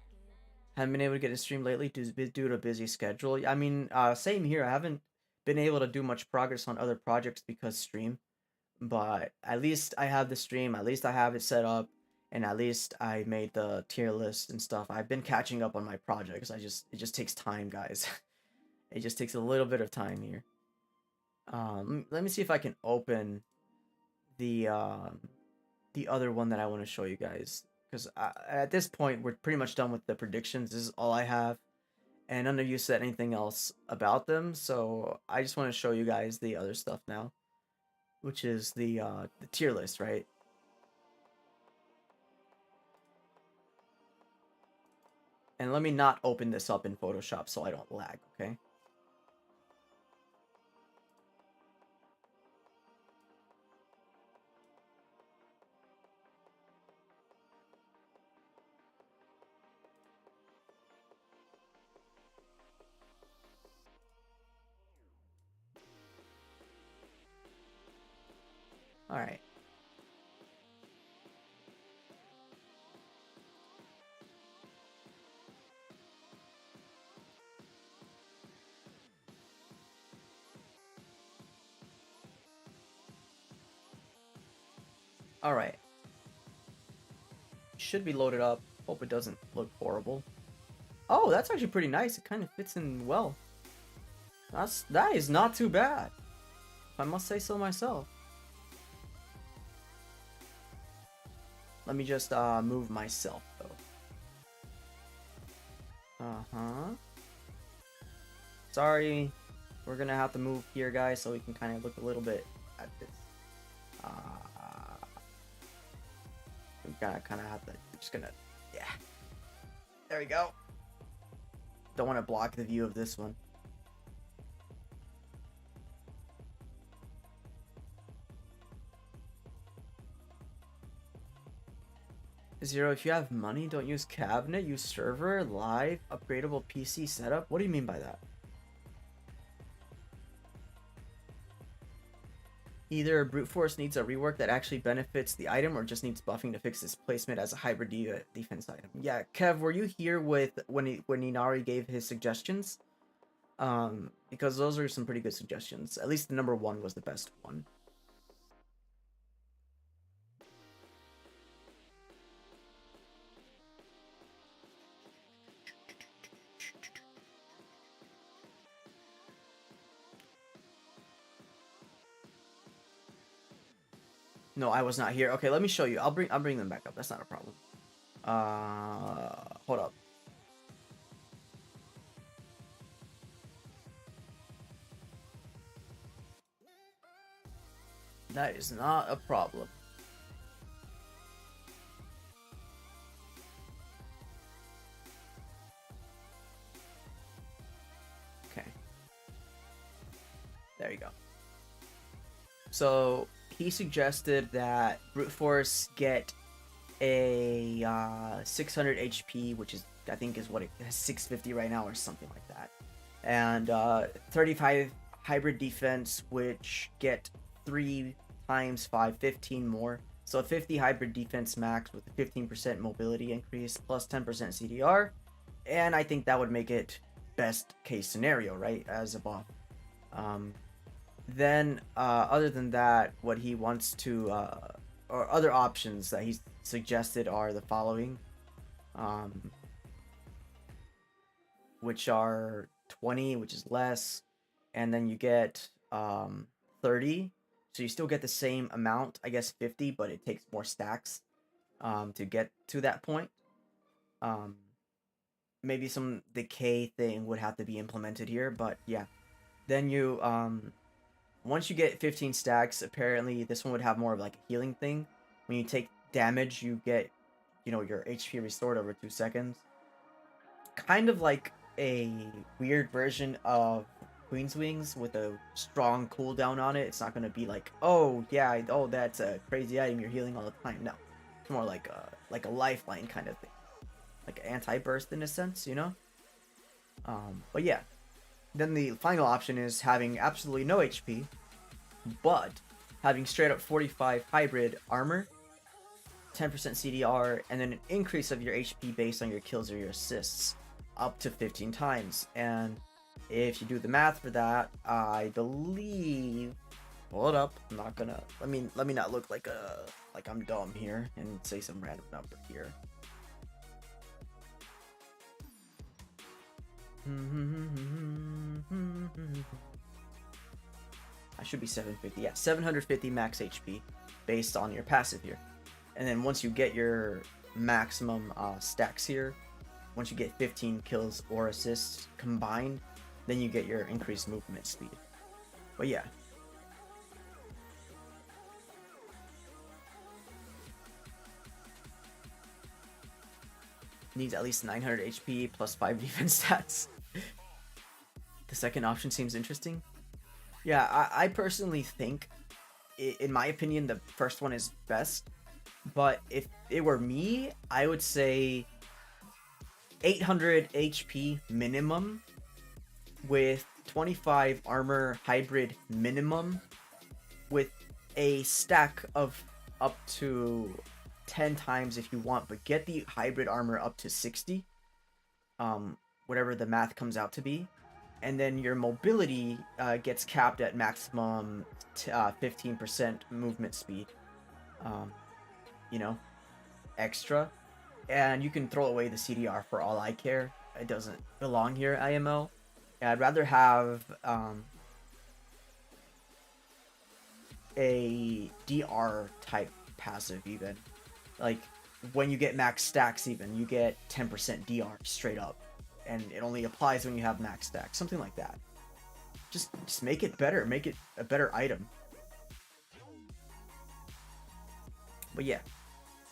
Haven't been able to get a stream lately due to a busy schedule. I mean, same here. I haven't been able to do much progress on other projects because stream, but at least I have the stream. At least I have it set up, and at least I made the tier list and stuff. I've been catching up on my projects. It just takes time, guys. It just takes a little bit of time here. Let me see if I can open the other one that I want to show you guys, because at this point we're pretty much done with the predictions. This is all I have, and none of you said anything else about them, so I just want to show you guys the other stuff now, which is the tier list, right? And let me not open this up in Photoshop so I don't lag, okay? Alright. Alright. Should be loaded up. Hope it doesn't look horrible. Oh, that's actually pretty nice. It kind of fits in well. That is not too bad, if I must say so myself. Let me just move myself though. Sorry, we're gonna have to move here, guys, so we can kind of look a little bit at this. We gotta kind of have to. We're just gonna, yeah. There we go. Don't want to block the view of this one. Zero, if you have money, don't use cabinet, use server, live, upgradable PC setup. What do you mean by that? Either Brute Force needs a rework that actually benefits the item, or just needs buffing to fix its placement as a hybrid defense item. Yeah, Kev, were you here with when Inari gave his suggestions? Because those are some pretty good suggestions. At least the number one was the best one. No, I was not here. Okay, let me show you. I'll bring them back up. That's not a problem. Hold up. That is not a problem. Okay. There you go. So he suggested that brute force get a 600 HP, which is I think is what it has 650 right now or something like that, and 35 hybrid defense, which get 3 times 5, 15 more. So a 50 hybrid defense max with a 15% mobility increase plus 10% CDR, and I think that would make it best case scenario, right, as a buff. Then, other than that, what he wants to, or other options that he's suggested are the following, which are 20, which is less, and then you get 30, so you still get the same amount, I guess 50, but it takes more stacks to get to that point. Maybe some decay thing would have to be implemented here, but yeah. Then you once you get 15 stacks, apparently this one would have more of like a healing thing. When you take damage, you get, your HP restored over 2 seconds. Kind of like a weird version of Queen's Wings with a strong cooldown on it. It's not going to be like, oh, yeah, oh, that's a crazy item, you're healing all the time. No. It's more like a lifeline kind of thing. Like an anti-burst in a sense, But yeah. Then the final option is having absolutely no HP, but having straight up 45 hybrid armor, 10% CDR, and then an increase of your HP based on your kills or your assists up to 15 times. And if you do the math for that, I believe, hold up, I'm not gonna, let me not look like I'm dumb here and say some random number here. I should be 750. Yeah, 750 max HP based on your passive here. And then once you get your maximum stacks here, once you get 15 kills or assists combined, then you get your increased movement speed. But yeah. Needs at least 900 HP plus 5 defense stats. The second option seems interesting. Yeah, I personally think, in my opinion, the first one is best. But if it were me, I would say 800 HP minimum with 25 armor hybrid minimum with a stack of up to 10 times if you want, but get the hybrid armor up to 60, whatever the math comes out to be. And then your mobility gets capped at maximum 15% movement speed, extra. And you can throw away the CDR for all I care. It doesn't belong here, IMO. I'd rather have a DR type passive even. Like, when you get max stacks even, you get 10% DR straight up. And it only applies when you have max stacks. Something like that. Just make it better. Make it a better item. But yeah.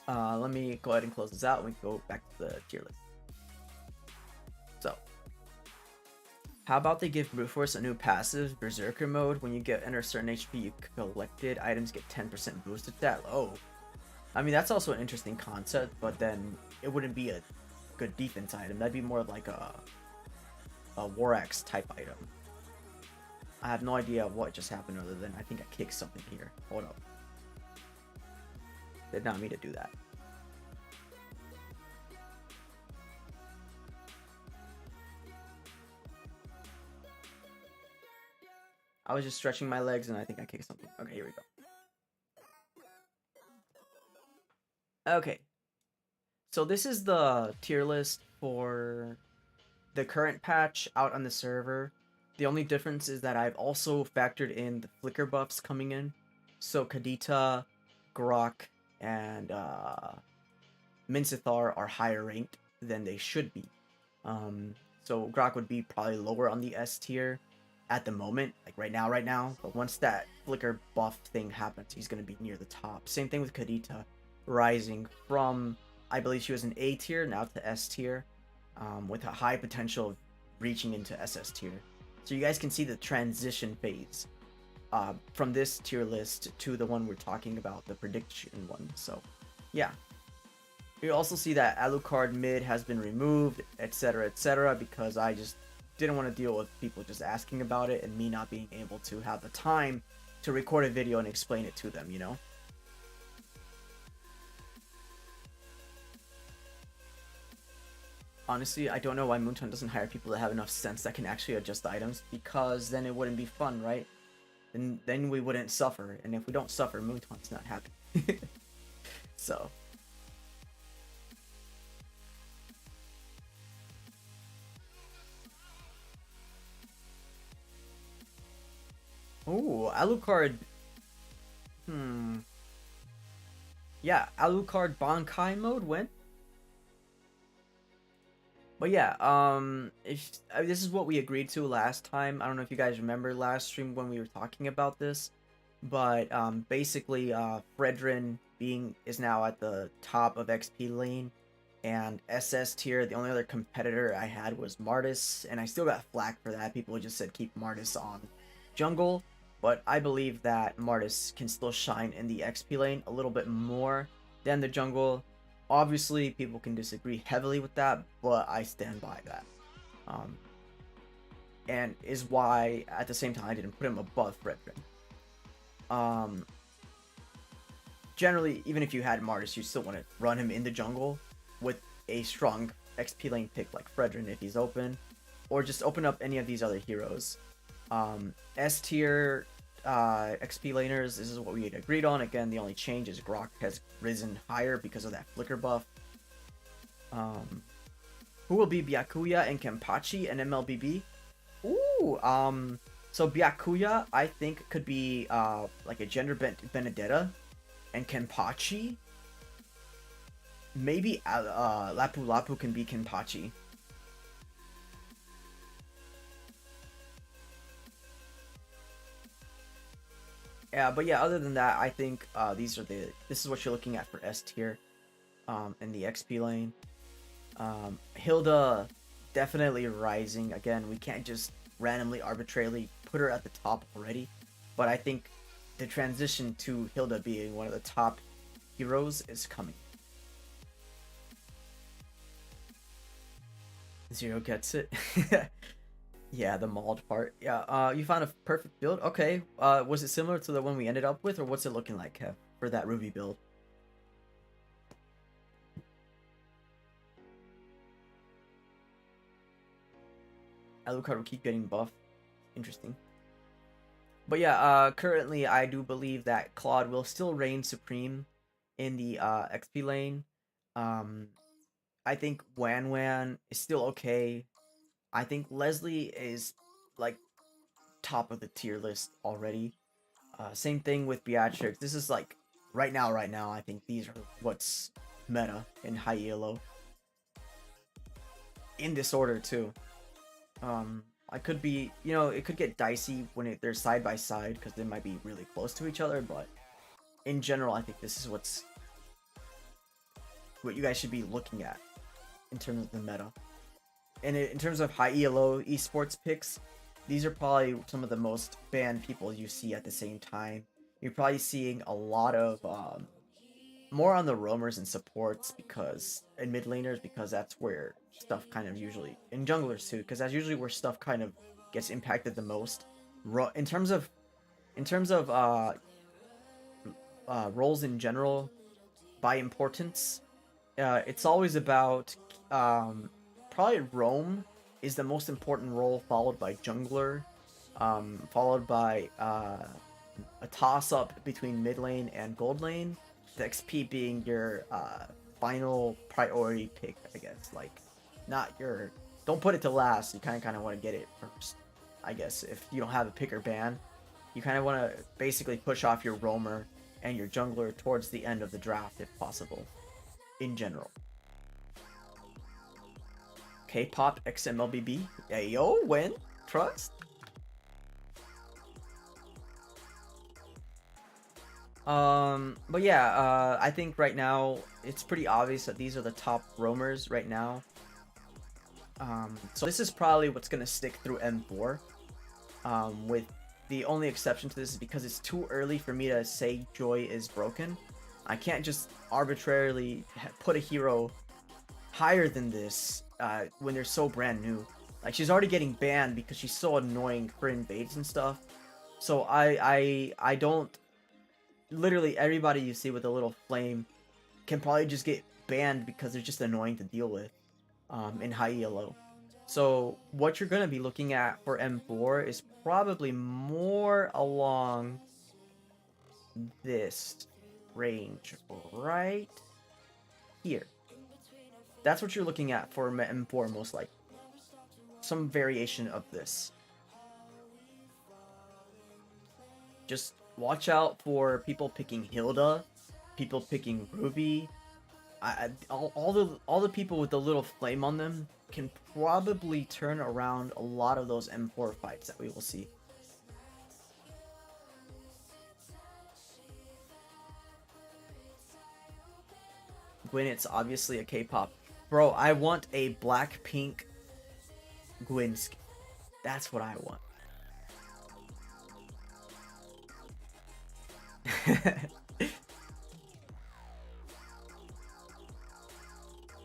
Let me go ahead and close this out and we can go back to the tier list. So, how about they give Brute Force a new passive, Berserker mode? When you get enter certain HP, you collected items get 10% boosted that low. I mean, that's also an interesting concept, but then it wouldn't be a good defense item. That'd be more like a War Axe type item. I have no idea what just happened other than I think I kicked something here. Hold up. Did not mean to do that. I was just stretching my legs and I think I kicked something. Okay, here we go. Okay. So this is the tier list for the current patch out on the server. The only difference is that I've also factored in the flicker buffs coming in. So Kadita, Grok, and Mincithar are higher ranked than they should be. So Grok would be probably lower on the S tier at the moment, like right now. But once that flicker buff thing happens, he's going to be near the top. Same thing with Kadita, rising from, I believe she was an A tier, now to S tier, with a high potential of reaching into SS tier. So you guys can see the transition phase from this tier list to the one we're talking about, the prediction one. So yeah. You also see that Alucard mid has been removed, etc., because I just didn't want to deal with people just asking about it and me not being able to have the time to record a video and explain it to them, you know? Honestly, I don't know why Moonton doesn't hire people that have enough sense that can actually adjust the items, because then it wouldn't be fun, right? Then we wouldn't suffer, and if we don't suffer, Moonton's not happy. So... Oh, Alucard. Yeah, Alucard Bankai mode went. But yeah, this is what we agreed to last time. I don't know if you guys remember last stream when we were talking about this, but basically, Fredrin is now at the top of XP lane, and SS tier. The only other competitor I had was Martis, and I still got flack for that. People just said keep Martis on jungle. But I believe that Martis can still shine in the XP lane a little bit more than the jungle. Obviously, people can disagree heavily with that, but I stand by that. And is why, at the same time, I didn't put him above Fredrin. Generally, even if you had Martis, you still want to run him in the jungle with a strong XP lane pick like Fredrin if he's open, or just open up any of these other heroes. S tier XP laners, this is what we had agreed on. Again, the only change is Grok has risen higher because of that flicker buff. Who will be Byakuya and Kenpachi and Mlbb? Ooh, so Byakuya, I think, could be like a gender Benedetta, and Kenpachi, maybe Lapu Lapu can be Kenpachi. Yeah, but yeah, other than that, I think this is what you're looking at for S tier in the XP lane. Hilda definitely rising. Again, we can't just randomly, arbitrarily put her at the top already, but I think the transition to Hilda being one of the top heroes is coming. Zero gets it. Yeah, the mauled part. Yeah, you found a perfect build? Okay. Was it similar to the one we ended up with, or what's it looking like, Kev, for that Ruby build? Alucard will keep getting buffed. Interesting. But yeah, currently I do believe that Claude will still reign supreme in the XP lane. I think Wan is still okay. I think Leslie is like top of the tier list already. Same thing with Beatrix. This is like right now. I think these are what's meta in high elo. In this order too. I could be, it could get dicey when they're side by side because they might be really close to each other. But in general, I think this is what you guys should be looking at in terms of the meta. And in terms of high elo esports picks, these are probably some of the most banned people you see at the same time. You're probably seeing a lot of more on the roamers and supports and mid laners, because that's where stuff kind of usually, in junglers too, because that's usually where stuff kind of gets impacted the most. In terms of roles in general by importance, it's always about probably roam is the most important role, followed by jungler, followed by a toss-up between mid lane and gold lane. The XP being your final priority pick, I guess. Like, not your... Don't put it to last. You kind of want to get it first, I guess. If you don't have a pick or ban, you kind of want to basically push off your roamer and your jungler towards the end of the draft if possible, in general. K-pop x Mlbb. Hey, yo, win. Trust. But yeah, I think right now it's pretty obvious that these are the top roamers right now. So this is probably what's gonna stick through M4. With the only exception to this is because it's too early for me to say Joy is broken. I can't just arbitrarily put a hero higher than this when they're so brand new. Like, she's already getting banned because she's so annoying for invades and stuff. So I don't... Literally everybody you see with a little flame can probably just get banned because they're just annoying to deal with in high elo. So what you're going to be looking at for M4 is probably more along this range right here. That's what you're looking at for M4 most likely. Some variation of this. Just watch out for people picking Hilda, people picking Ruby. All the people with the little flame on them can probably turn around a lot of those M4 fights that we will see. Gwyn, it's obviously a K-pop. Bro, I want a Blackpink Gwyn skin. That's what I want.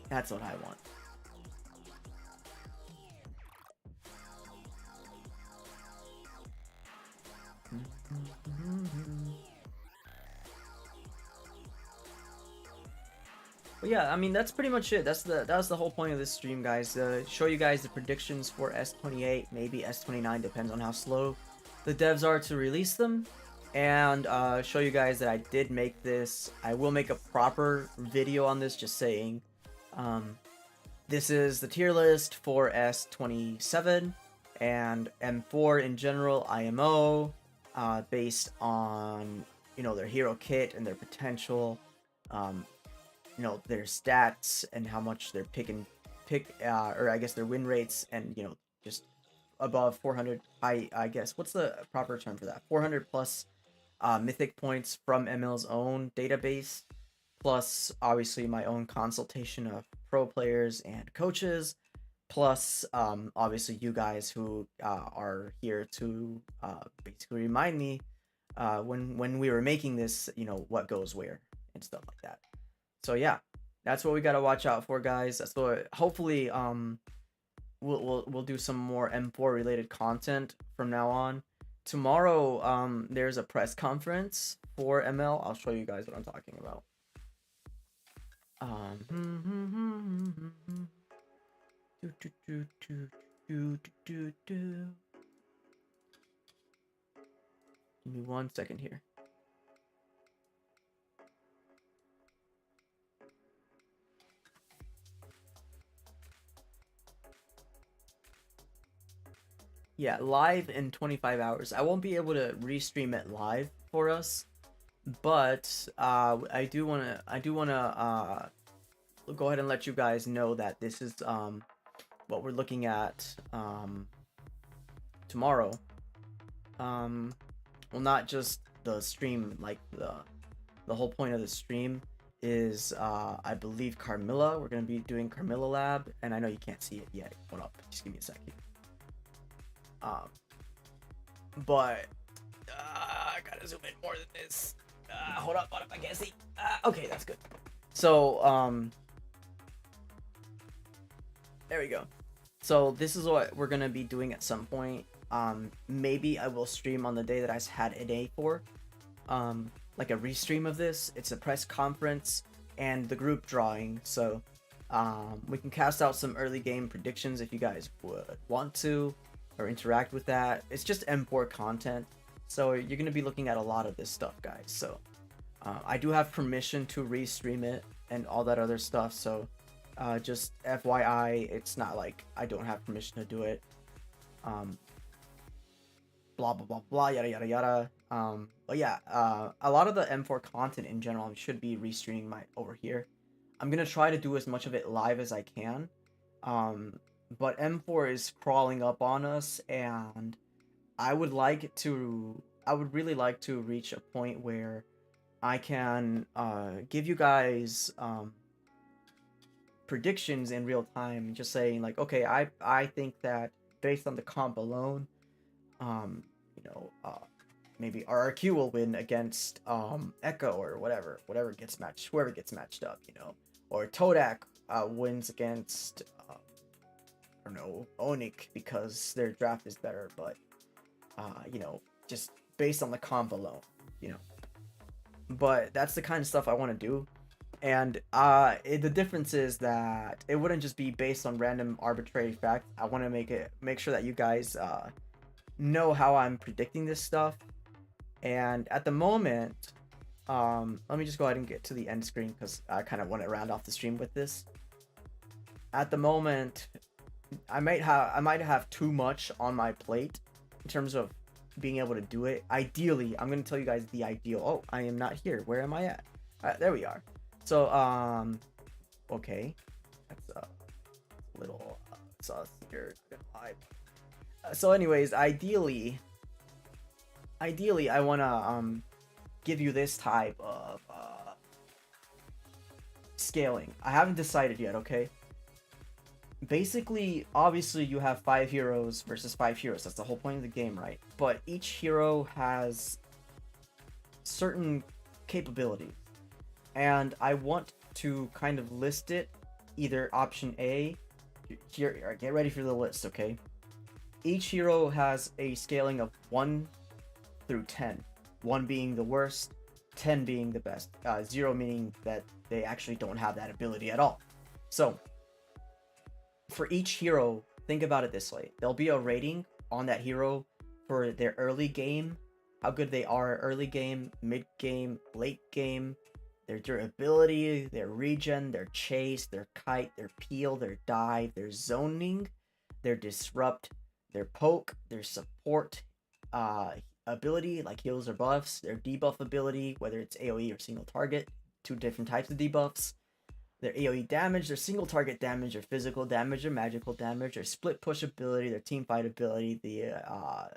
That's what I want. But yeah, I mean, that's pretty much it. That was the whole point of this stream, guys. Show you guys the predictions for S28, maybe S29, depends on how slow the devs are to release them. And show you guys that I did make this. I will make a proper video on this, just saying. This is the tier list for S27 and M4 in general, IMO, based on, you know, their hero kit and their potential, you know, their stats and how much they're or I guess their win rates, and, you know, just above 400, I guess, what's the proper term for that? 400 plus mythic points from ML's own database, plus obviously my own consultation of pro players and coaches, plus obviously you guys who are here to basically remind me when we were making this, you know, what goes where and stuff like that. So yeah, that's what we got to watch out for, guys. That's what hopefully we'll do some more M4 related content from now on. Tomorrow there's a press conference for ML. I'll show you guys what I'm talking about. Give me 1 second here. Yeah, live in 25 hours. I won't be able to restream it live for us, but I do wanna go ahead and let you guys know that this is what we're looking at tomorrow. Well, not just the stream, like the whole point of the stream is I believe Carmilla. We're gonna be doing Carmilla Lab, and I know you can't see it yet. Hold up, just give me a second. But I gotta zoom in more than this. Hold up, I can't see. Okay, that's good. So there we go. So this is what we're gonna be doing at some point. Maybe I will stream on the day that I had an A for, like a restream of this. It's a press conference and the group drawing, so we can cast out some early game predictions if you guys would want to. or interact with that. It's just M4 content, so you're gonna be looking at a lot of this stuff, guys. So I do have permission to restream it and all that other stuff, so just FYI, it's not like I don't have permission to do it. Blah blah blah blah, yada yada yada. But yeah, a lot of the M4 content in general should be restreaming over here. I'm gonna try to do as much of it live as I can. But M4 is crawling up on us, and I would really like to reach a point where I can give you guys predictions in real time, just saying like, okay, I think that based on the comp alone, you know, maybe RRQ will win against Echo or whoever gets matched up, you know, or Todak wins against I don't know, Onik because their draft is better, but you know, just based on the comp alone, you know. But that's the kind of stuff I want to do. And the difference is that it wouldn't just be based on random arbitrary facts. I want to make sure that you guys know how I'm predicting this stuff. And at the moment, let me just go ahead and get to the end screen because I kind of want to round off the stream with this. At the moment, I might have too much on my plate in terms of being able to do it. Ideally, I'm going to tell you guys the ideal. Oh, I am not here. Where am I at? All right, there we are. So, okay. That's a little sus here. So anyways, ideally, I want to give you this type of scaling. I haven't decided yet, okay? Basically, obviously, you have 5 heroes versus 5 heroes. That's the whole point of the game, right? But each hero has certain capabilities. And I want to kind of list it, either option A, here, get ready for the list, okay? Each hero has a scaling of 1 through 10. 1 being the worst, 10 being the best. 0 meaning that they actually don't have that ability at all. So, for each hero, think about it this way. There'll be a rating on that hero for their early game, how good they are early game, mid game, late game, their durability, their regen, their chase, their kite, their peel, their dive, their zoning, their disrupt, their poke, their support ability like heals or buffs, their debuff ability, whether it's AoE or single target, 2 different types of debuffs, their AoE damage, their single target damage, their physical damage, their magical damage, their split push ability, their team fight ability, the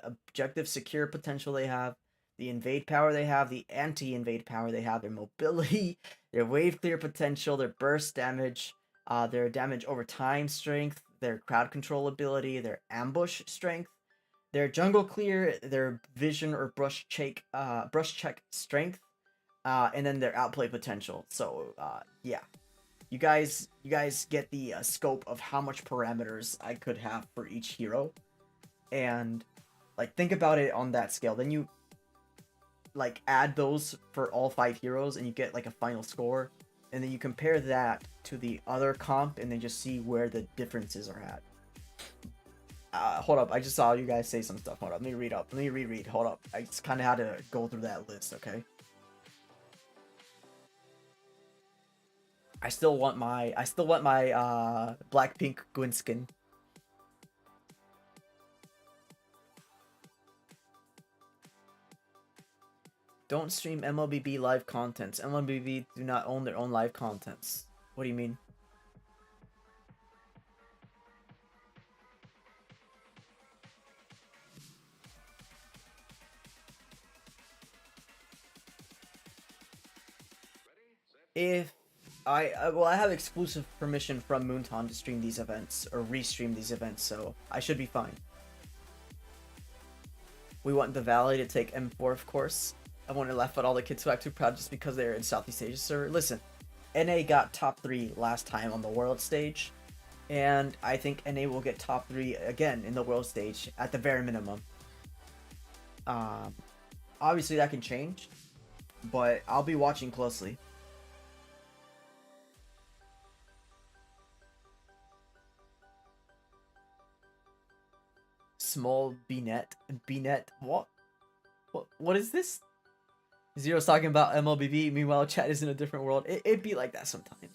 objective secure potential they have, the invade power they have, the anti-invade power they have, their mobility, their wave clear potential, their burst damage, their damage over time strength, their crowd control ability, their ambush strength, their jungle clear, their vision or brush check strength, and then their outplay potential. So yeah. You guys get the scope of how much parameters I could have for each hero, and like think about it on that scale. Then you like add those for all 5 heroes, and you get like a final score, and then you compare that to the other comp, and then just see where the differences are at. Hold up, I just saw you guys say some stuff. Hold up, let me reread. Hold up, I just kind of had to go through that list. Okay. I still want my Blackpink Gwyn skin. Don't stream Mlbb live contents. Mlbb do not own their own live contents. What do you mean? If I have exclusive permission from Moonton to stream these events or restream these events, so I should be fine. We want the Valley to take M4, of course. I want to laugh at all the kids who act too proud just because they're in Southeast Asia server. Listen, NA got top 3 last time on the world stage, and I think NA will get top 3 again in the world stage at the very minimum. Obviously that can change, but I'll be watching closely. small B-net. B-net. What? What is this? Zero's talking about MLBB. Meanwhile, chat is in a different world. It'd be like that sometimes.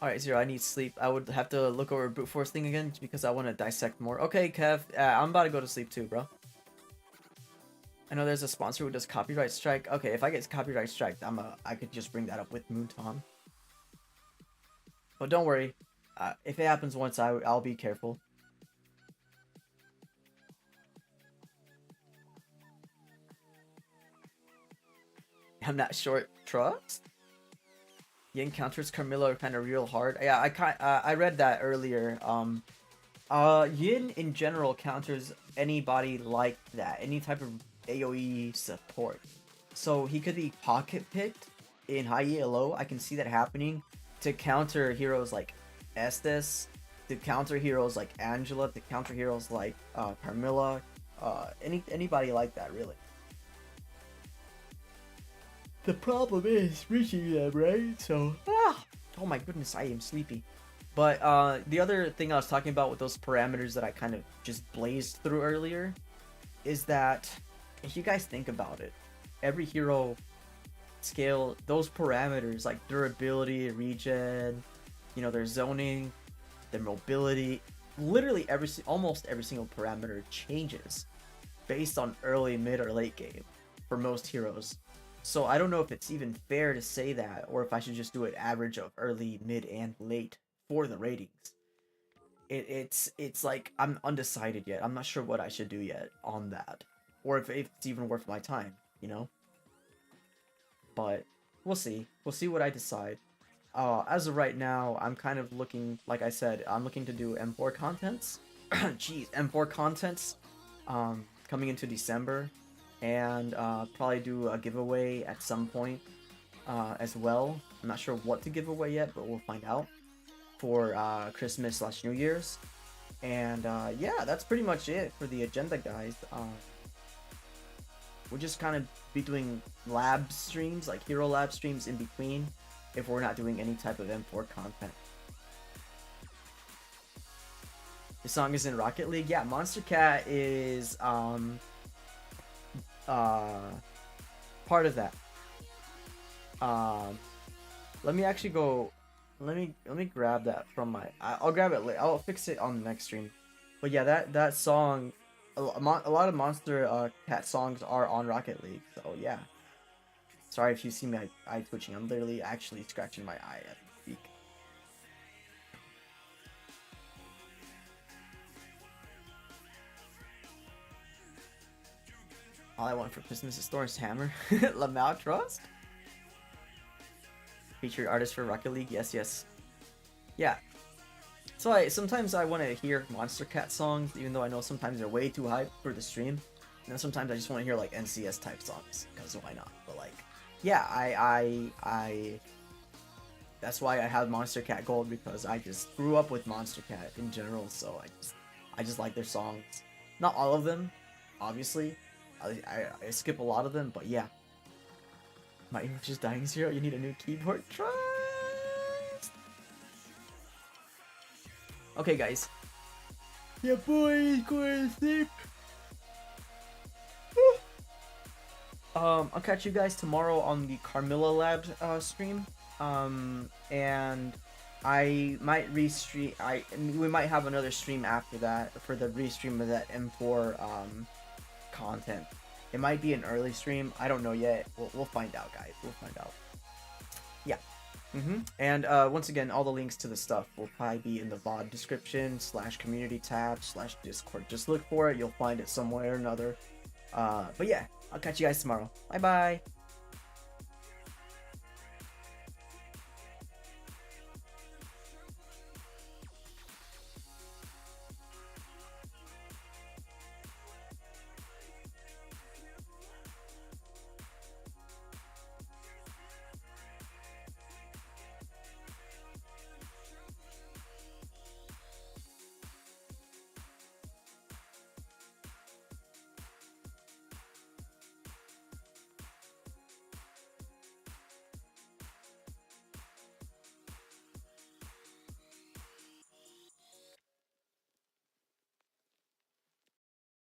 Alright, Zero, I need sleep. I would have to look over brute force thing again because I want to dissect more. Okay, Kev, I'm about to go to sleep too, bro. I know there's a sponsor who does copyright strike. Okay, if I get copyright strike, I could just bring that up with Moon Tom. But don't worry, if it happens once, I'll be careful. I'm not short. Trust. Yin counters Carmilla kind of real hard. Yeah, I read that earlier. Yin in general counters anybody like that, any type of AoE support. So he could be pocket picked in high ELO. I can see that happening to counter heroes like Estes, to counter heroes like Angela, to counter heroes like Carmilla, anybody like that really. The problem is reaching them, right? So, oh my goodness, I am sleepy. But the other thing I was talking about with those parameters that I kind of just blazed through earlier is that if you guys think about it, every hero scale, those parameters like durability, regen, you know, their zoning, their mobility, literally almost every single parameter changes based on early, mid, or late game for most heroes. So I don't know if it's even fair to say that, or if I should just do an average of early, mid, and late for the ratings. It's like I'm undecided yet. I'm not sure what I should do yet on that, or if it's even worth my time, you know. But we'll see. We'll see what I decide. As of right now, I'm kind of looking, like I said, I'm looking to do M4 contents. Jeez, M4 contents coming into December. And probably do a giveaway at some point as well. I'm not sure what to give away yet, but we'll find out for Christmas/New Year's. And yeah, that's pretty much it for the agenda, guys. We'll just kind of be doing lab streams, like hero lab streams in between, if we're not doing any type of M4 content. The song is in Rocket League. Yeah, Monster Cat is part of that. Let me actually go. Let me grab that from my. I'll grab it later. I'll fix it on the next stream. But yeah, that song, a lot of Monster Cat songs are on Rocket League. So yeah. Sorry if you see my eye twitching. I'm literally actually scratching my eye as we speak. All I want for Christmas is Thor's hammer. Lamau Trust? Featured artist for Rocket League? Yes. Yeah. So sometimes I want to hear Monster Cat songs, even though I know sometimes they're way too hype for the stream. And then sometimes I just want to hear like NCS type songs, because why not? But like, yeah, I that's why I have Monster Cat Gold, because I just grew up with Monster Cat in general, so I just like their songs. Not all of them, obviously. I skip a lot of them, but yeah. My English is dying, Zero. You need a new keyboard. Trust. Okay, guys. Yeah, boy is going to sleep. I'll catch you guys tomorrow on the Carmilla Lab stream. And I might restream. We might have another stream after that for the restream of that M4 content. It might be an early stream. I don't know yet. We'll find out, guys. We'll find out. Yeah. And once again, all the links to the stuff will probably be in the VOD description / community tab / Discord. Just look for it. You'll find it somewhere or another. But yeah, I'll catch you guys tomorrow. Bye bye.